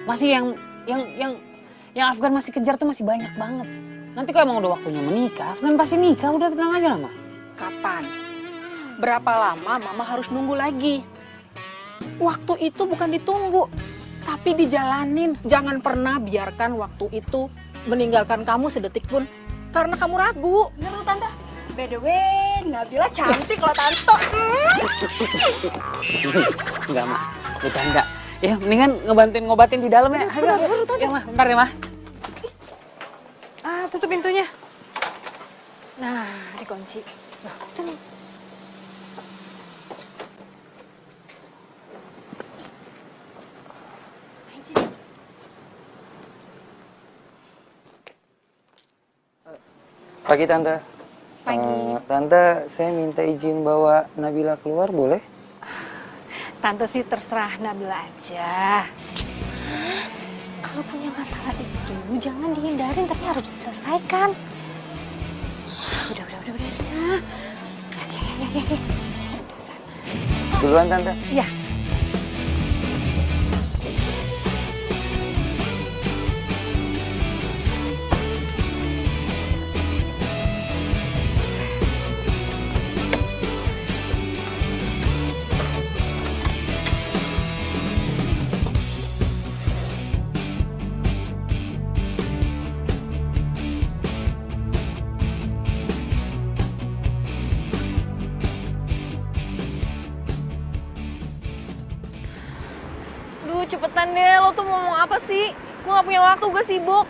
Masih yang Afgan masih kejar tuh masih banyak banget. Nanti kalau emang udah waktunya menikah, kan pasti nikah. Udah tenang aja Mama. Kapan? Berapa lama Mama harus nunggu lagi? Waktu itu bukan ditunggu, tapi dijalanin. Jangan pernah biarkan waktu itu meninggalkan kamu sedetik pun karena kamu ragu. Bener tuh Tante. By the way, Nabila cantik loh Tante. Enggak mah, bercanda. Ya mendingan ngebantuin ngobatin di dalam ya. Ayo, ya mah, bentar ya mah. Tutup pintunya. Nah, dikunci. Nah, itu Pagi Tante. Pagi. Tante, saya minta izin bawa Nabila keluar, boleh? Tante sih terserah Nabila aja. Kalau punya masalah itu jangan dihindarin tapi harus diselesaikan. Udah sana. Ya. Udah sana. Duluan Tante. Iya. Duh, cepetan deh. Lo tuh mau ngomong apa sih? Gue gak punya waktu, gue sibuk.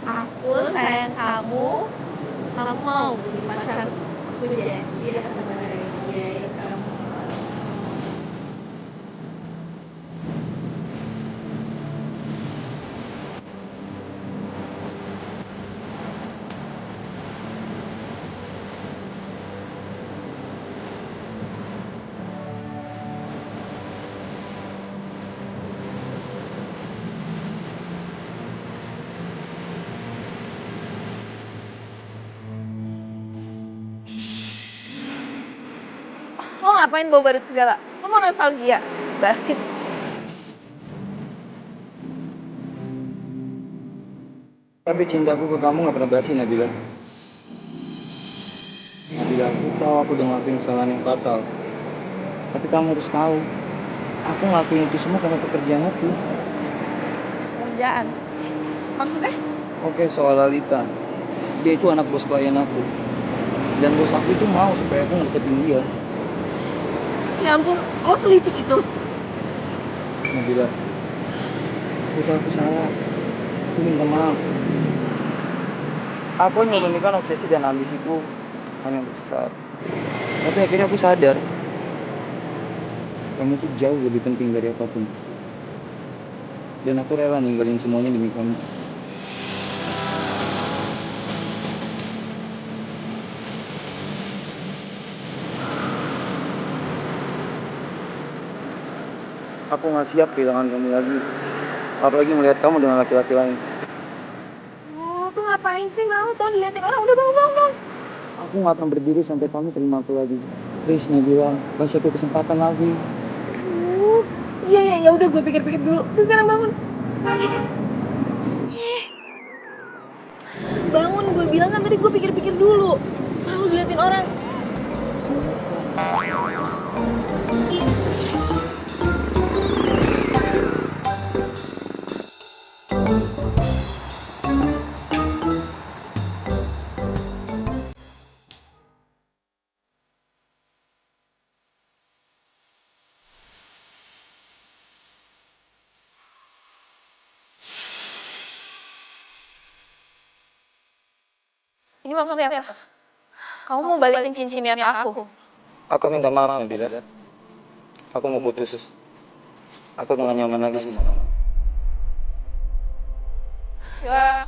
Aku sayang kamu. Kamu mau jadi pacar aku janji akan bahagiain kamu. Lo ngapain bawa baret segala? Lo mau nostalgia? Basit. Tapi cintaku ke kamu gak pernah basi, Nabila. Nabila, aku tahu aku udah ngelakuin kesalahan yang fatal. Tapi kamu harus tahu, aku ngelakuin itu semua karena pekerjaan aku. Kerjaan. Maksudnya? Oke, soal Lalita. Dia itu anak bos klien aku. Dan bos aku itu mau supaya aku ngedeketin dia. Ya ampun, lo selicik itu. Nabila, aku tahu aku salah. Aku minta maaf. Aku menyembunyikan obsesi dan ambisiku hanya untuk sesaat. Tapi akhirnya aku sadar, kamu tuh jauh lebih penting dari apapun. Dan aku rela ninggalin semuanya demi kamu. Aku nggak siap kehilangan kamu lagi. Apalagi melihat kamu dengan laki-laki lain. Lo tuh ngapain sih? Mau tuh diliatin orang. Udah bangun. Aku nggak akan berdiri sampai kamu terima aku lagi. Please Nabila, kasih aku kesempatan lagi. Iya, udah gue pikir-pikir dulu. Terus sekarang bangun. Bangun, gue bilang kan tadi gue pikir-pikir dulu. Malu diliatin orang. Ini maksudnya apa? Kamu mau balikin cincinnya ke aku? Aku minta maaf Nabila. Aku mau putus. Aku nggak nyaman lagi sama kamu. Ya.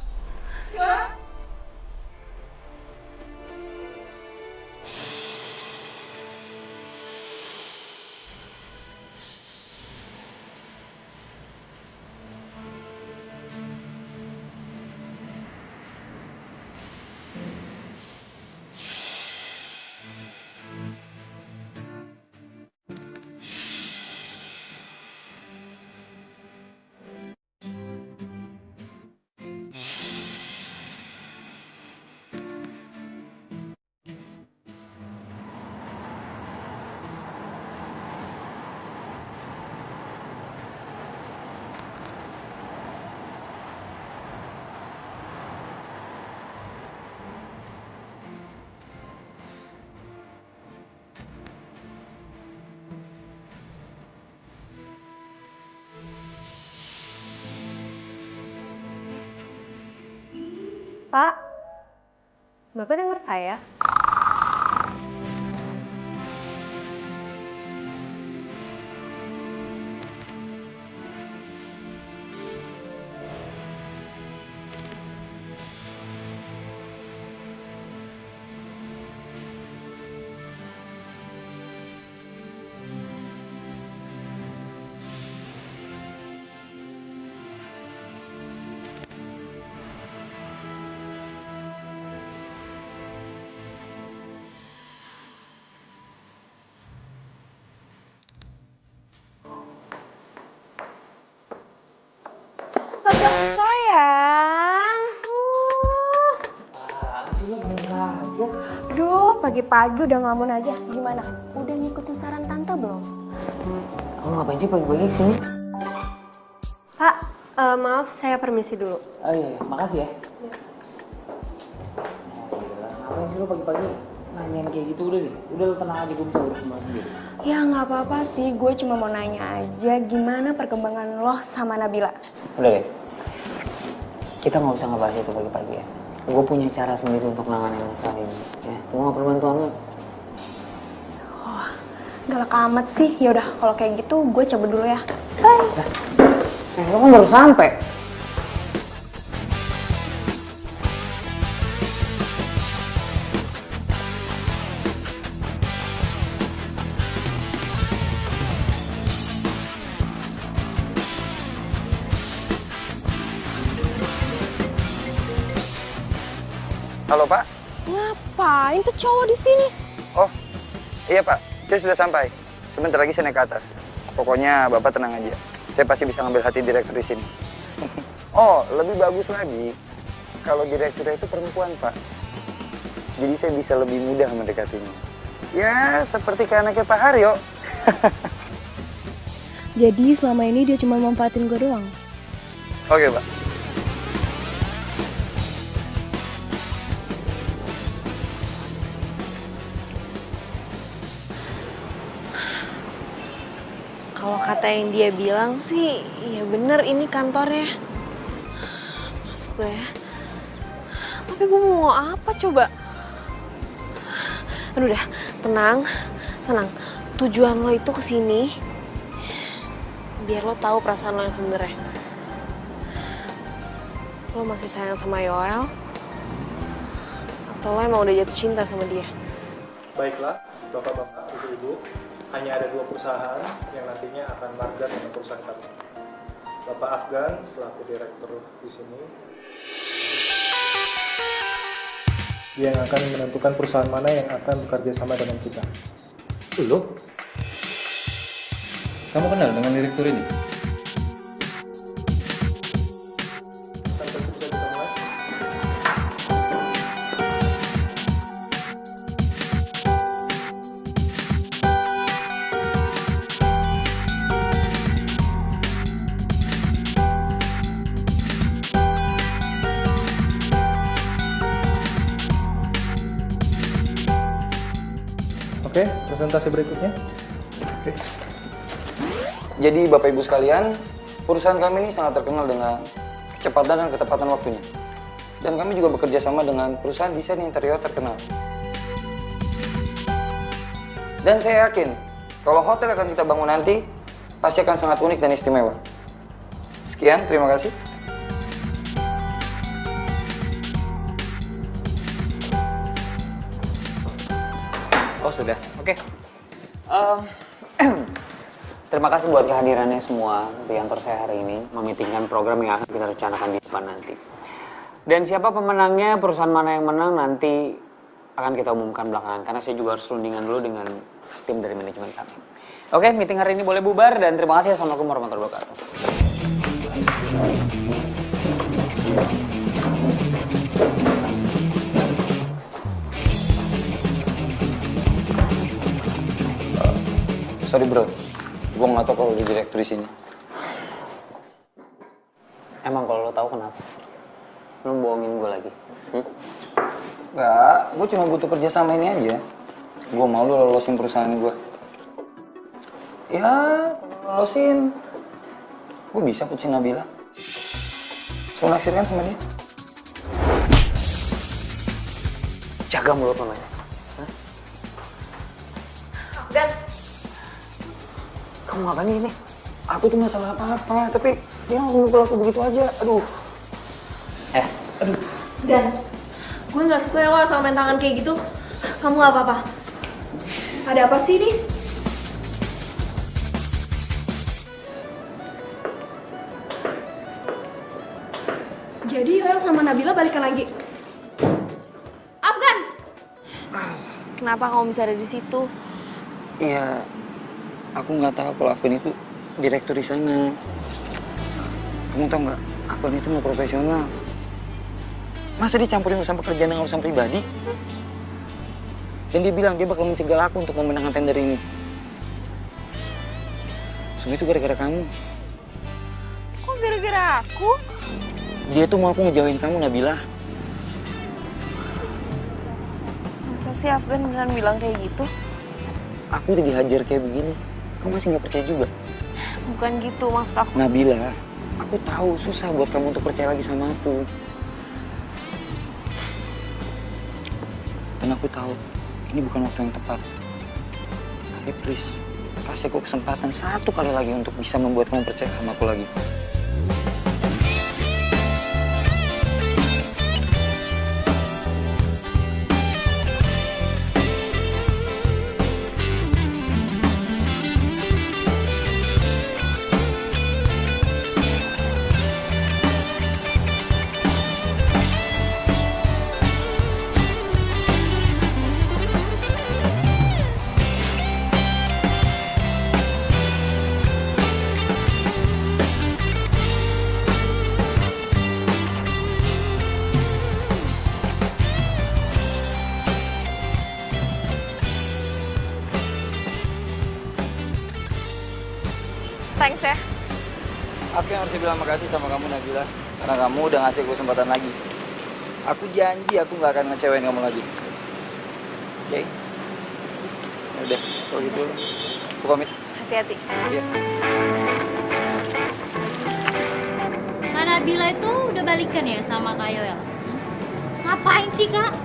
Pak, Bapak dengar saya? Sayang. Aduh, pagi-pagi udah ngelamun aja. Gimana? Udah ngikutin saran tante belum? Kamu ngapain sih pagi-pagi sini? Pak, maaf saya permisi dulu. Oh iya, makasih ya. Ngapain sih lo pagi-pagi nanyain kayak gitu? Udah deh, udah lo tenang aja, gue bisa urus semua sendiri. Ya nggak apa-apa sih, gue cuma mau nanya aja gimana perkembangan lo sama Nabila. Udah deh, kita nggak usah ngebahas itu pagi-pagi ya. Gue punya cara sendiri untuk nanganin masalah ini. Ya, gue nggak perlu bantuan lo. Oh, galak amat sih. Ya udah, kalau kayak gitu gue cabut dulu ya. Bye. Lo kan baru sampai. Halo Pak. Ngapain tuh cowok di sini? Oh, iya Pak. Saya sudah sampai. Sebentar lagi saya naik ke atas. Pokoknya Bapak tenang aja. Saya pasti bisa ngambil hati direktur di sini. Oh, lebih bagus lagi. Kalau direkturnya itu perempuan, Pak. Jadi saya bisa lebih mudah mendekatinya. Ya, seperti kayak anaknya Pak Haryo. Jadi selama ini dia cuma manfaatin gue doang? Oke, Pak. Kalau kata yang dia bilang sih, ya bener ini kantornya. Masuk gue ya. Tapi gue mau apa coba? Aduh dah, tenang, tenang. Tujuan lo itu kesini, biar lo tahu perasaan lo yang sebenarnya. Lo masih sayang sama Yoel? Atau lo emang udah jatuh cinta sama dia? Baiklah, bapak-bapak, ibu-ibu, hanya ada 2 perusahaan yang nantinya akan marga dengan perusahaan kami. Bapak Afgan selaku direktur di sini, dia yang akan menentukan perusahaan mana yang akan bekerja sama dengan kita. Lo? Kamu kenal dengan direktur ini? Sampai bisa kita mulai. Oke, presentasi berikutnya. Oke. Jadi Bapak Ibu sekalian, perusahaan kami ini sangat terkenal dengan kecepatan dan ketepatan waktunya. Dan kami juga bekerja sama dengan perusahaan desain interior terkenal. Dan saya yakin, kalau hotel yang akan kita bangun nanti, pasti akan sangat unik dan istimewa. Sekian, terima kasih. Oh sudah, oke. Terima kasih buat kehadirannya semua di kantor saya hari ini, memitingkan program yang akan kita rencanakan di depan nanti. Dan siapa pemenangnya, perusahaan mana yang menang nanti akan kita umumkan belakangan, karena saya juga harus rundingan dulu dengan tim dari manajemen kami. Oke, meeting hari ini boleh bubar dan terima kasih. Assalamualaikum warahmatullahi wabarakatuh. Sorry bro, gue nggak tahu kalau di direktur di sini. Emang kalau lo tahu kenapa? Lo bohongin gue lagi? Nggak, gue cuma butuh kerja sama ini aja. Gue mau lo lolosin perusahaan gue. Ya, kalau lolosin, gue bisa putusin Nabila. Saya naksir kan sama dia. Jaga mulut lo ya. Dan Kamu ngapain ini? Aku tuh nggak salah apa-apa, tapi dia langsung mukul aku begitu aja. Aduh. Aduh. Dan gue nggak suka ya lo asal main tangan kayak gitu. Kamu nggak apa-apa. Ada apa sih nih? Jadi Yoel sama Nabila balikan lagi. Afgan! Kenapa kamu bisa ada di situ? Iya, aku nggak tahu kalau Afgan itu direktur di sana. Kamu tau nggak, Afgan itu nggak profesional. Masa dicampurin urusan pekerjaan dengan urusan pribadi? Dan dia bilang dia bakal mencegah aku untuk memenangkan tender ini. Semua itu gara-gara kamu. Kok gara-gara aku? Dia tuh mau aku ngejauhin kamu, Nabila. Masa sih Afgan beneran bilang kayak gitu? Aku udah dihajar kayak begini. Kamu masih nggak percaya juga? Bukan gitu maksud aku. Nabila, aku tahu susah buat kamu untuk percaya lagi sama aku. Dan aku tahu ini bukan waktu yang tepat. Tapi please, kasih aku kesempatan satu kali lagi untuk bisa membuat kamu percaya sama aku lagi. Thanks ya. Aku yang harus bilang makasih sama kamu, Nabila. Karena kamu udah ngasih aku kesempatan lagi. Aku janji aku nggak akan ngecewain kamu lagi. Oke? Udah, kalau gitu aku pamit. Hati-hati. Iya. Kak Nabila itu udah balikan ya sama Kak Yoel? Ngapain sih Kak?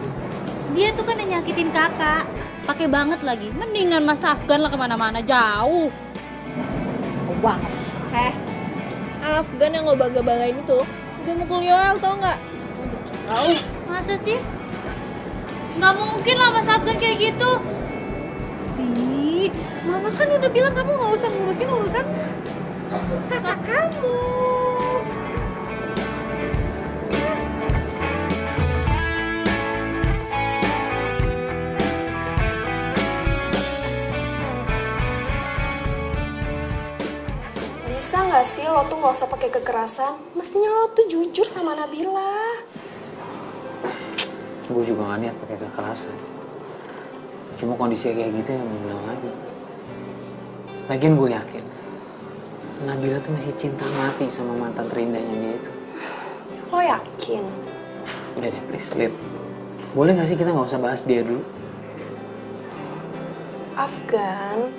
Dia tuh kan yang nyakitin kakak. Pakai banget lagi. Mendingan Mas Afgan lah kemana-mana jauh. Banget. Afgan yang lo baga-bagain itu udah mukul Yoel, tau nggak? Tahu? Masa sih? Nggak mungkin lah Mas Afgan kayak gitu. Sih, Mama kan udah bilang kamu nggak usah ngurusin urusan kakak kamu. Bisa nggak sih lo tuh nggak usah pakai kekerasan? Mestinya lo tuh jujur sama Nabila. Gue juga gak niat pakai kekerasan. Cuma kondisi kayak gitu yang bilang lagi. Lagian gue yakin Nabila tuh masih cinta mati sama mantan terindahnya dia itu. Lo yakin? Udah deh, please, Lid. Boleh gak sih kita gak usah bahas dia dulu? Afgan.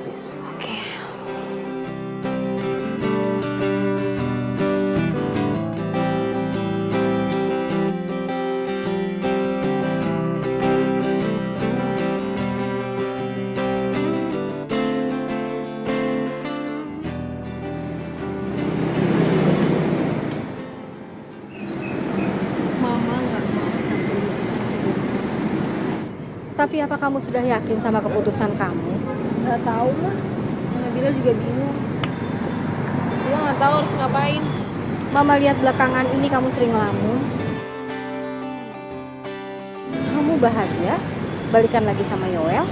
Please. Oke. Mama nggak mau campur urusan hidup. Tapi apa kamu sudah yakin sama keputusan kamu? Nggak tahu lah. Nabila juga bingung. Dia nggak tahu harus ngapain. Mama lihat belakangan ini kamu sering ngelamun. Kamu bahagia? Balikan lagi sama Yoel?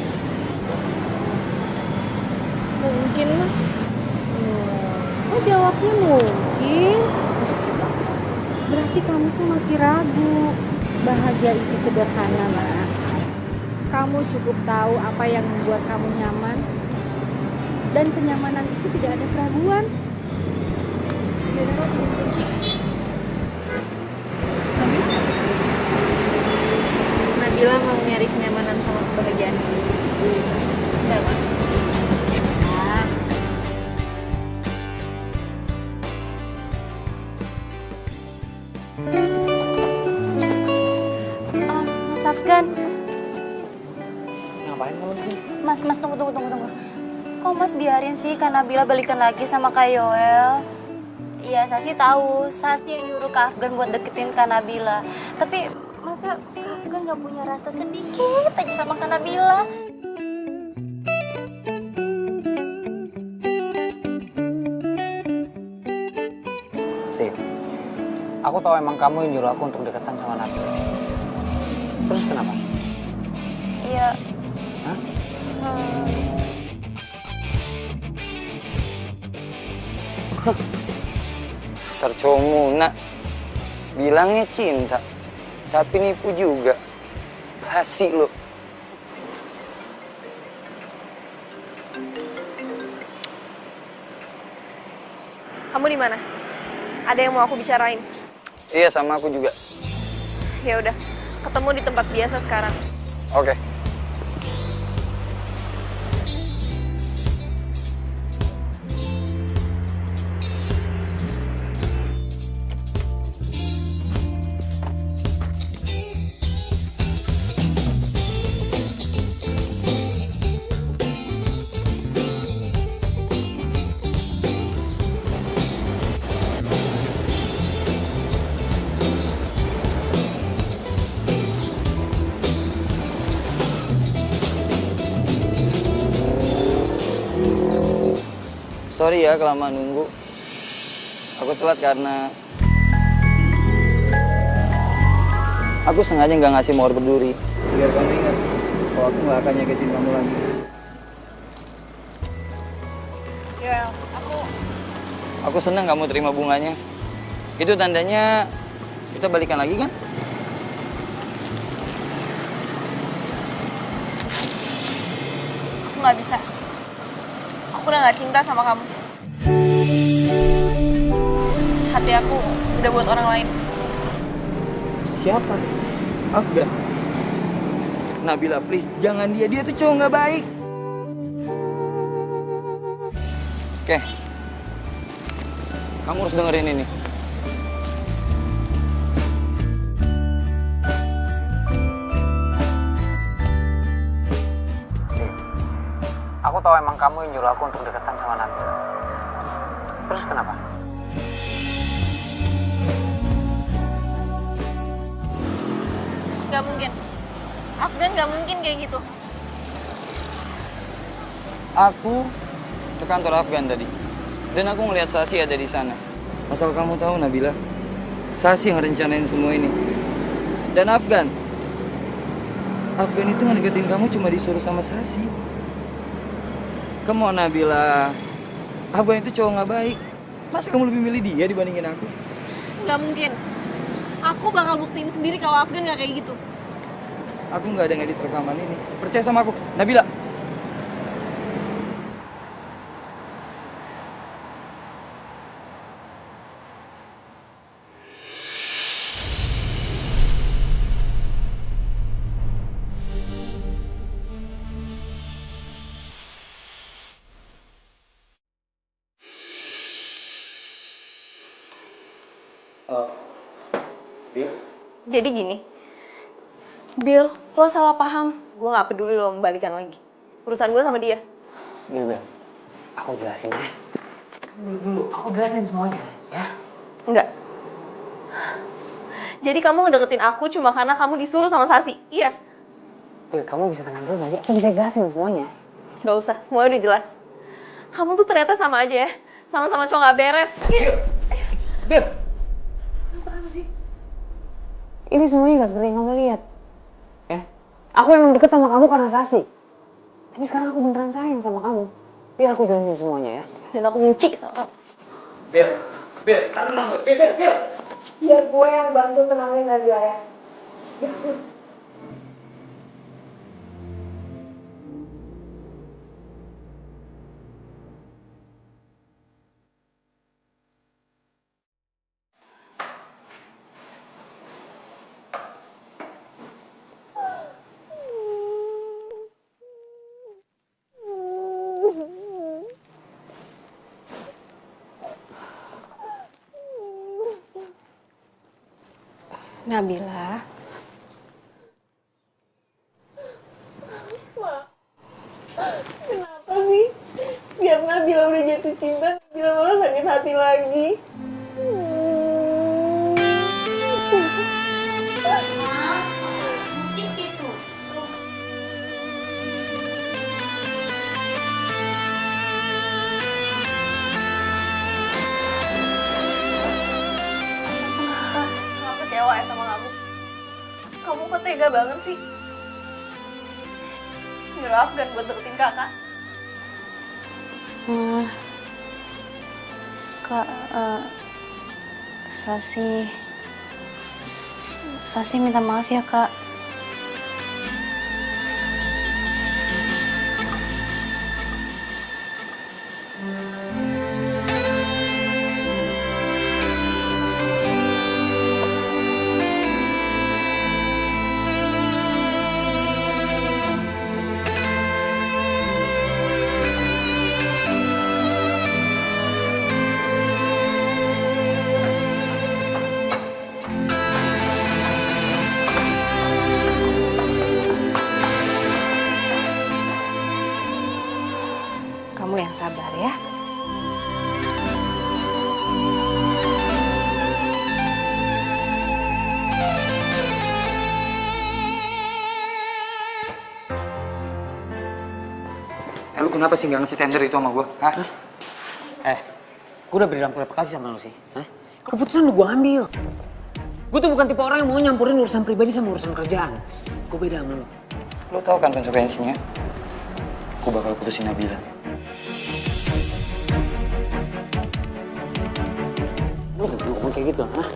Mungkin lah. Oh jawabnya mungkin. Berarti kamu tuh masih ragu. Bahagia itu sederhana, Nak. Kamu cukup tahu apa yang membuat kamu nyaman. Dan kenyamanan itu tidak ada keraguan. Yaudah, lo tunggu kunci. Nabila mau nyari kenyamanan sama kebahagiaan. Udah, Mak. Mas Afgan. Mas, tunggu. Kok Mas biarin sih Kak Nabila balikan lagi sama Kak Yoel? Iya, Sasi tahu. Sasi yang nyuruh Kak Afgan buat deketin Kak Nabila. Tapi masa Kak Afgan gak punya rasa sedikit aja sama Kak Nabila? Sih, aku tahu emang kamu yang nyuruh aku untuk deketan sama Nabila. Terus kenapa? Iya. Hah? Dasar cowok muna. Bilangnya cinta, tapi nipu juga. Basi lo. Kamu di mana? Ada yang mau aku bicarain? Iya, sama aku juga. Ya udah, ketemu di tempat biasa sekarang. Oke. Sorry ya kelamaan nunggu. Aku telat karena aku sengaja nggak ngasih mawar berduri. Biar kamu ingat kalau aku nggak akan nyakitin kamu lagi. Yoel, Aku senang kamu terima bunganya. Itu tandanya kita balikan lagi kan? aku nggak bisa. Aku udah nggak cinta sama kamu. Hati aku udah buat orang lain. Siapa? Afgan. Nabila, please, jangan dia. Dia tuh cowok nggak baik. Oke. Kamu harus dengerin ini. Aku tahu emang kamu yang nyuruh aku untuk deketan sama Nabila. Terus kenapa? Gak mungkin. Afgan gak mungkin kayak gitu. Aku ke kantor Afgan tadi. Dan aku ngeliat Sasi ada di sana. Asal kamu tahu, Nabila, Sasi yang rencanain semua ini. Dan Afgan itu ngedeketin kamu cuma disuruh sama Sasi. Come on, Nabila. Afgan itu cowok nggak baik. Masa kamu lebih milih dia dibandingin aku? Gak mungkin. Aku bakal buktiin sendiri kalau Afgan gak kayak gitu. Aku nggak ada ngedit rekaman ini. Percaya sama aku, Nabila. Bill? Jadi gini, Bill, lo salah paham. Gue gak peduli lo membalikan lagi. Urusan gue sama dia. Bil, aku jelasin ya. Dulu, aku jelasin semuanya, ya? Enggak. Jadi kamu ngedeketin aku cuma karena kamu disuruh sama Sasi, iya? Bil, kamu bisa tenang dulu gak sih? Aku bisa jelasin semuanya. Gak usah, semuanya udah jelas. Kamu tuh ternyata sama aja ya. Sama-sama cowok gak beres. Bil! Kenapa sih? Ini semuanya gak seperti yang kamu lihat. Ya? Aku emang deket sama kamu karena Sasi. Tapi sekarang aku beneran sayang sama kamu. Biar aku jelasin semuanya ya. Dan aku benci sama kamu. Bil! Tahan dulu, Bil! Biar gue yang bantu tenangin Nadia ya. Nabila. Kenapa sih? Setiap Nabila udah jatuh cinta, Nabila malah sakit hati lagi. Butik itu. Aku kecewa ya sama kamu. Kamu kok tega banget sih? Nyuruh Afgan buat deketin kakak. Kak, Sasi minta maaf ya, Kak. Kamu yang sabar ya. Lu kenapa sih nggak ngasih tender itu sama gue? Hah? Gue udah beri berapa kasih sama lu sih? Hah? Keputusan lu gue ambil. Gue tuh bukan tipe orang yang mau nyampurin urusan pribadi sama urusan kerjaan. Gue beda sama lu. Lu tahu kan konsekuensinya? Gue bakal putusin Nabila. Lu gak perlu ngomong kayak gitu, hah?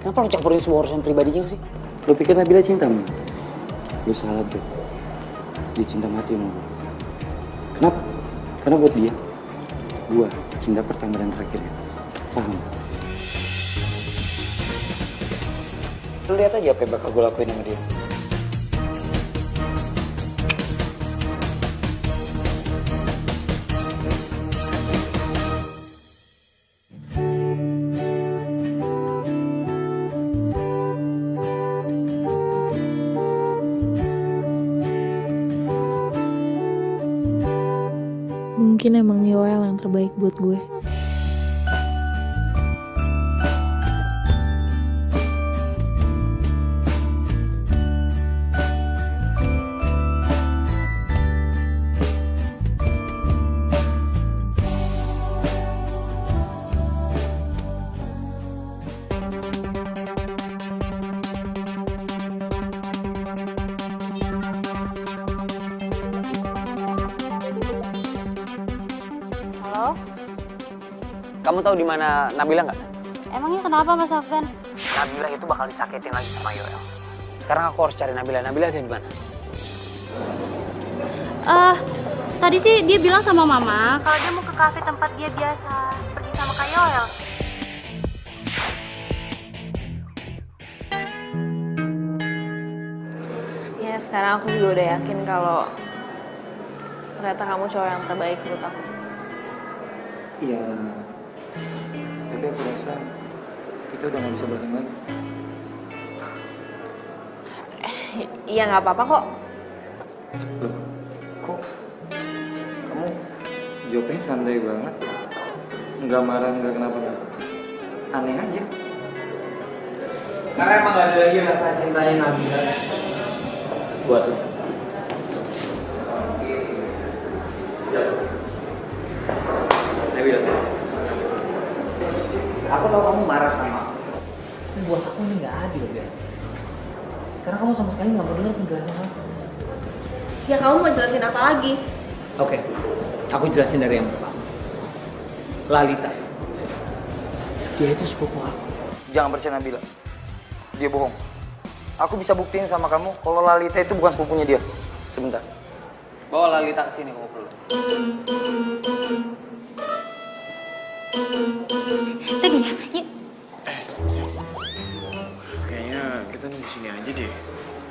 Kenapa lu campurin semua urusan pribadinya sih? Lu pikir Nabila cinta sama lu? Lu salah, bro. Dia cinta mati sama gue. Kenapa? Karena buat dia, gue cinta pertama dan terakhirnya. Paham? Lu lihat aja apa yang bakal gue lakuin sama dia. Mungkin emang Yoel yang terbaik buat gue. Halo? Kamu tahu di mana Nabila nggak? Emangnya kenapa Mas Afgan? Nabila itu bakal disakitin lagi sama Yoel. Sekarang aku harus cari Nabila. Nabila ada di mana? Tadi sih dia bilang sama Mama kalau dia mau ke kafe tempat dia biasa pergi sama Kak Yoel. Ya sekarang aku juga udah yakin kalau ternyata kamu cowok yang terbaik buat aku. Iya. Tapi aku rasa kita udah gak bisa bareng lagi. Iya nggak apa-apa kok. Loh, kok kamu jawabnya santai banget? Nggak marah, nggak kenapa-napa. Aneh aja. Karena emang gak ada lagi rasa cintanya Nabila buat lu. Nabila, aku tahu kamu marah sama aku. Tapi buat aku ini gak adil, Bel. Karena kamu sama sekali gak mau dengar penjelasan aku. Ya kamu mau jelasin apa lagi? Oke, aku jelasin dari yang pertama. Lalita, dia itu sepupu aku. Jangan percaya Nabila. Dia bohong. Aku bisa buktiin sama kamu kalau Lalita itu bukan sepupunya dia. Sebentar. Bawa Lalita ke sini kalau perlu. Tadi ya, yuk. Kayaknya kita nunggu sini aja deh.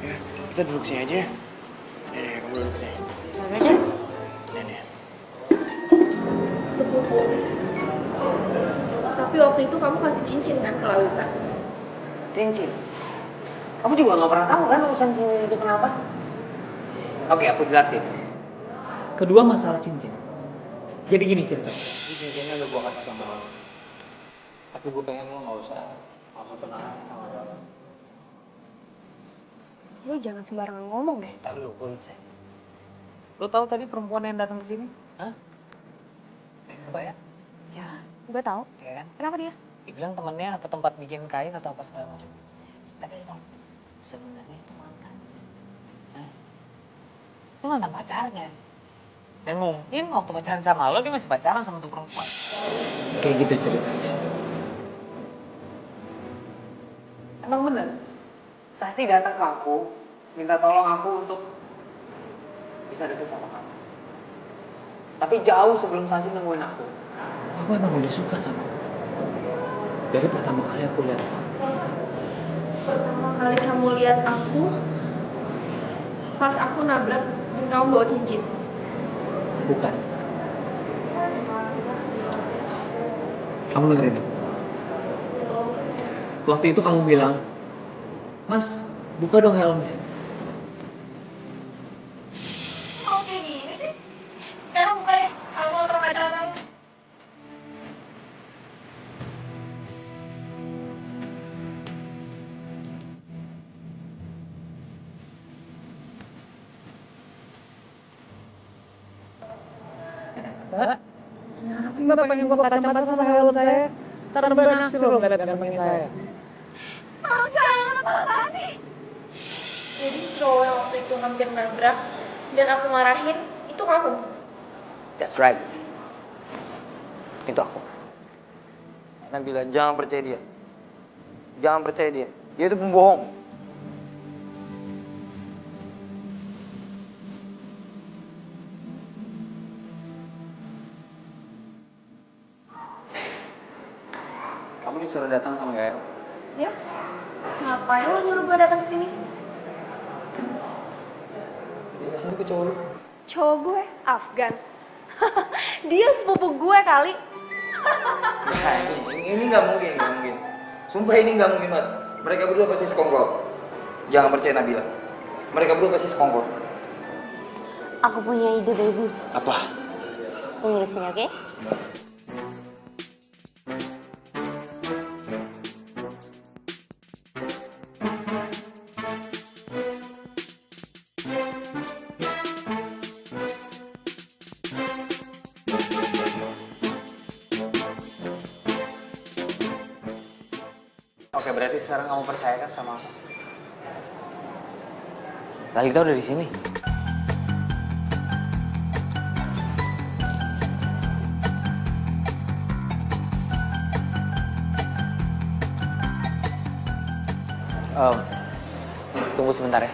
Ya, kita duduk sini aja. Nih, kamu duduk sini. Aja. Nih. Sepupu. Tapi waktu itu kamu kasih cincin kan ke Lalita? Cincin? Kamu juga gak pernah tahu kan urusan cincin itu kenapa? Oke, aku jelasin. kedua masalah cincin. Jadi gini cerita. Ini cincinnya udah gue kasih sama lo. Tapi gue pengen lo nggak usah tunangan sama lo. Lu jangan sembarangan ngomong deh. Tapi lo saya. Lo tahu tadi perempuan yang datang ke sini? Hah? Kebayang? Ya, gue tahu. Ya kan? Kenapa dia? Dibilang temennya atau tempat bikin kain atau apa segala macam. Tapi lo tahu, sebenarnya itu mantan. Hah? Itu mantan pacarnya. Dan mungkin waktu pacaran sama lo, dia masih pacaran sama tuh perempuan. Kayak gitu ceritanya. Emang bener? Sasi datang ke aku, minta tolong aku untuk bisa deket sama kamu. Tapi jauh sebelum Sasi nemuin aku emang udah suka sama kamu. Dari pertama kali aku lihat kamu. Pertama kali kamu lihat aku pas aku nabrak dan kamu bawa cincin. Bukan. Kamu dengerin. Waktu itu kamu bilang, Mas, buka dong helmnya. Oh kayak gini sih? Sekarang buka deh, aku mau sama pacar kamu. Mbak, kenapa Mbak pengen buka kacamata sama helm saya? Ntar Mbak naksir loh ngeliat gantengnya saya. Apaan sih? Jadi cowok yang waktu itu hampir nabrak dan aku marahin, itu kamu? That's right. Itu aku. Nabila, jangan percaya dia. Jangan percaya dia. Dia itu pembohong. Kamu disuruh datang sama Gael. Ya? Ngapain lo nyuruh gue datang ke sini? Dia kasih ke cowok lu. Cowok gue, Afgan. Dia sepupu gue kali. Nah, ini nggak mungkin, nggak mungkin. Sumpah ini nggak mungkin banget. Mereka berdua pasti sekongkol. Jangan percaya Nabila. Mereka berdua pasti sekongkol. Aku punya ide, baby. Apa? Tunggu di sini, oke? Oke, berarti sekarang kamu percaya kan sama aku? Lalita udah di sini. Tunggu sebentar ya.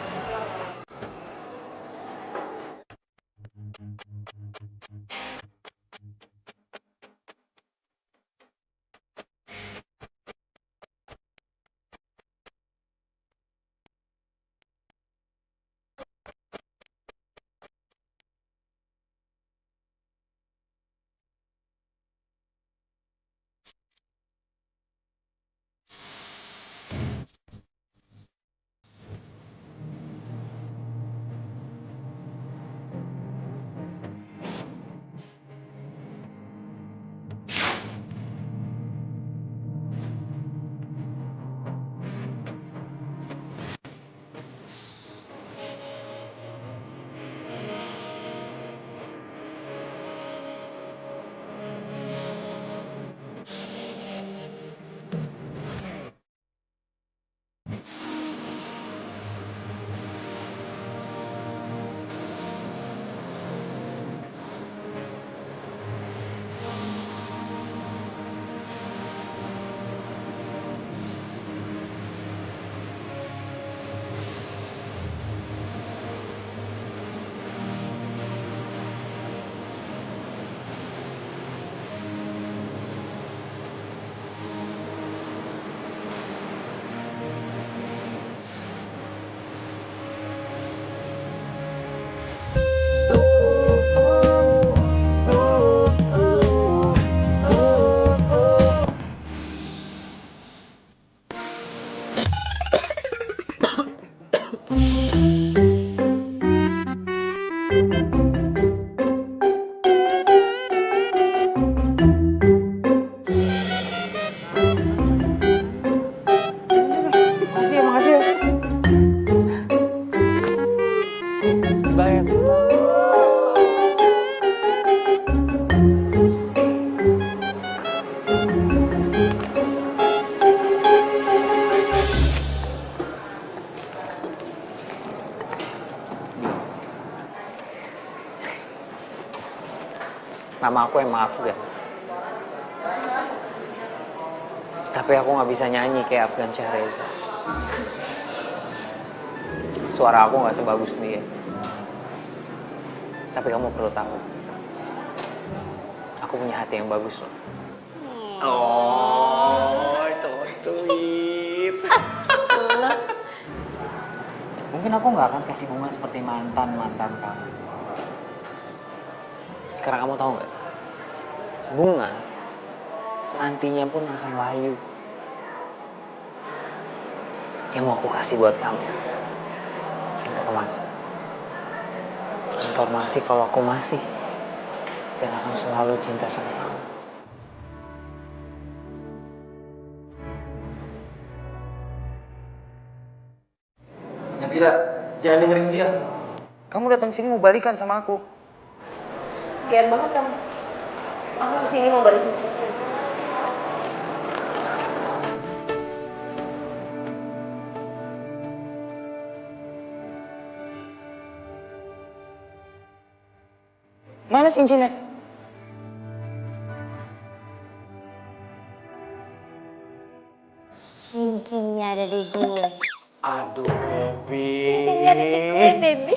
Nama aku emang Afgan. Tapi aku nggak bisa nyanyi kayak Afgan Syahreza. Suara aku nggak sebagus dia. Tapi kamu perlu tahu, aku punya hati yang bagus loh. Oh, cocuit. Mungkin aku nggak akan kasih bunga seperti mantan-mantan kamu. Karena kamu tahu nggak, bunga nantinya pun akan layu. Yang mau aku kasih buat kamu, informasi kalau aku masih dan akan selalu cinta sama kamu. Nabila, jangan dengerin dia. Kamu datang sini mau balikan sama aku. Biar banget kamu. Aku kesini mau balikin cincin. Mana cincinnya? Cincinnya ada di gue. Aduh, Baby. Cincinnya ada di gue, baby.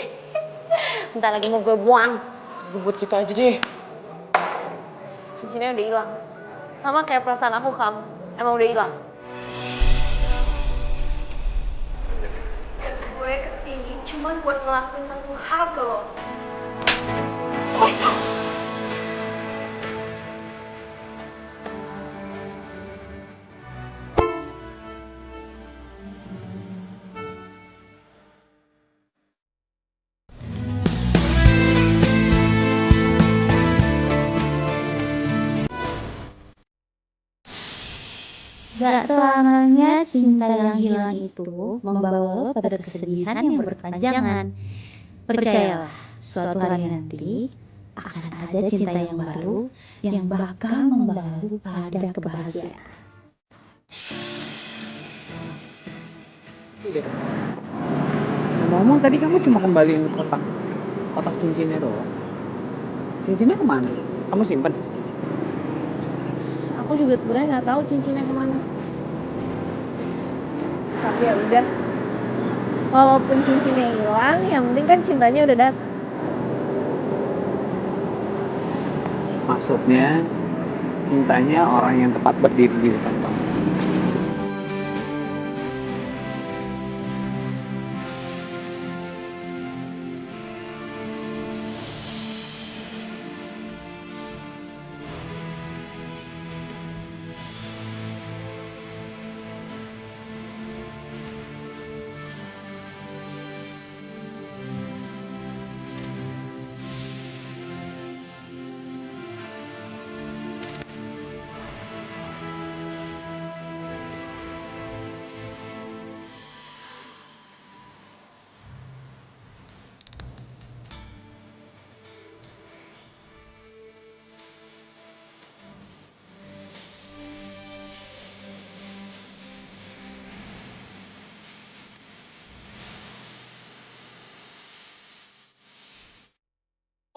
Bentar lagi mau gue buang. Lu buat kita aja deh. Cincinnya udah hilang. Sama kayak perasaan aku kamu. Emang udah hilang. Gue kesini cuma buat ngelakuin satu hal ke lo. Gak selamanya cinta yang hilang itu membawa pada kesedihan yang berkepanjangan. Percayalah, suatu hari nanti akan ada cinta yang baru yang bakal membawa pada kebahagiaan. Ngomong tadi kamu cuma kembaliin kotak cincinnya doang. Cincinnya kemana? Kamu simpen? Aku juga sebenarnya nggak tahu cincinnya kemana. Tapi ya udah. Walaupun cincinnya hilang, yang penting kan cintanya udah datang. Maksudnya cintanya orang yang tepat berdiri di depan kamu.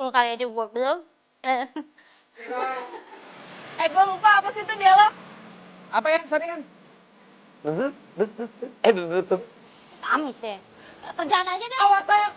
Kalau kali aja gue belum. Gue lupa apa sih itu dialog? Apa ya? Sorry kan? Amit deh. Kerjaan aja deh. Awas sayang.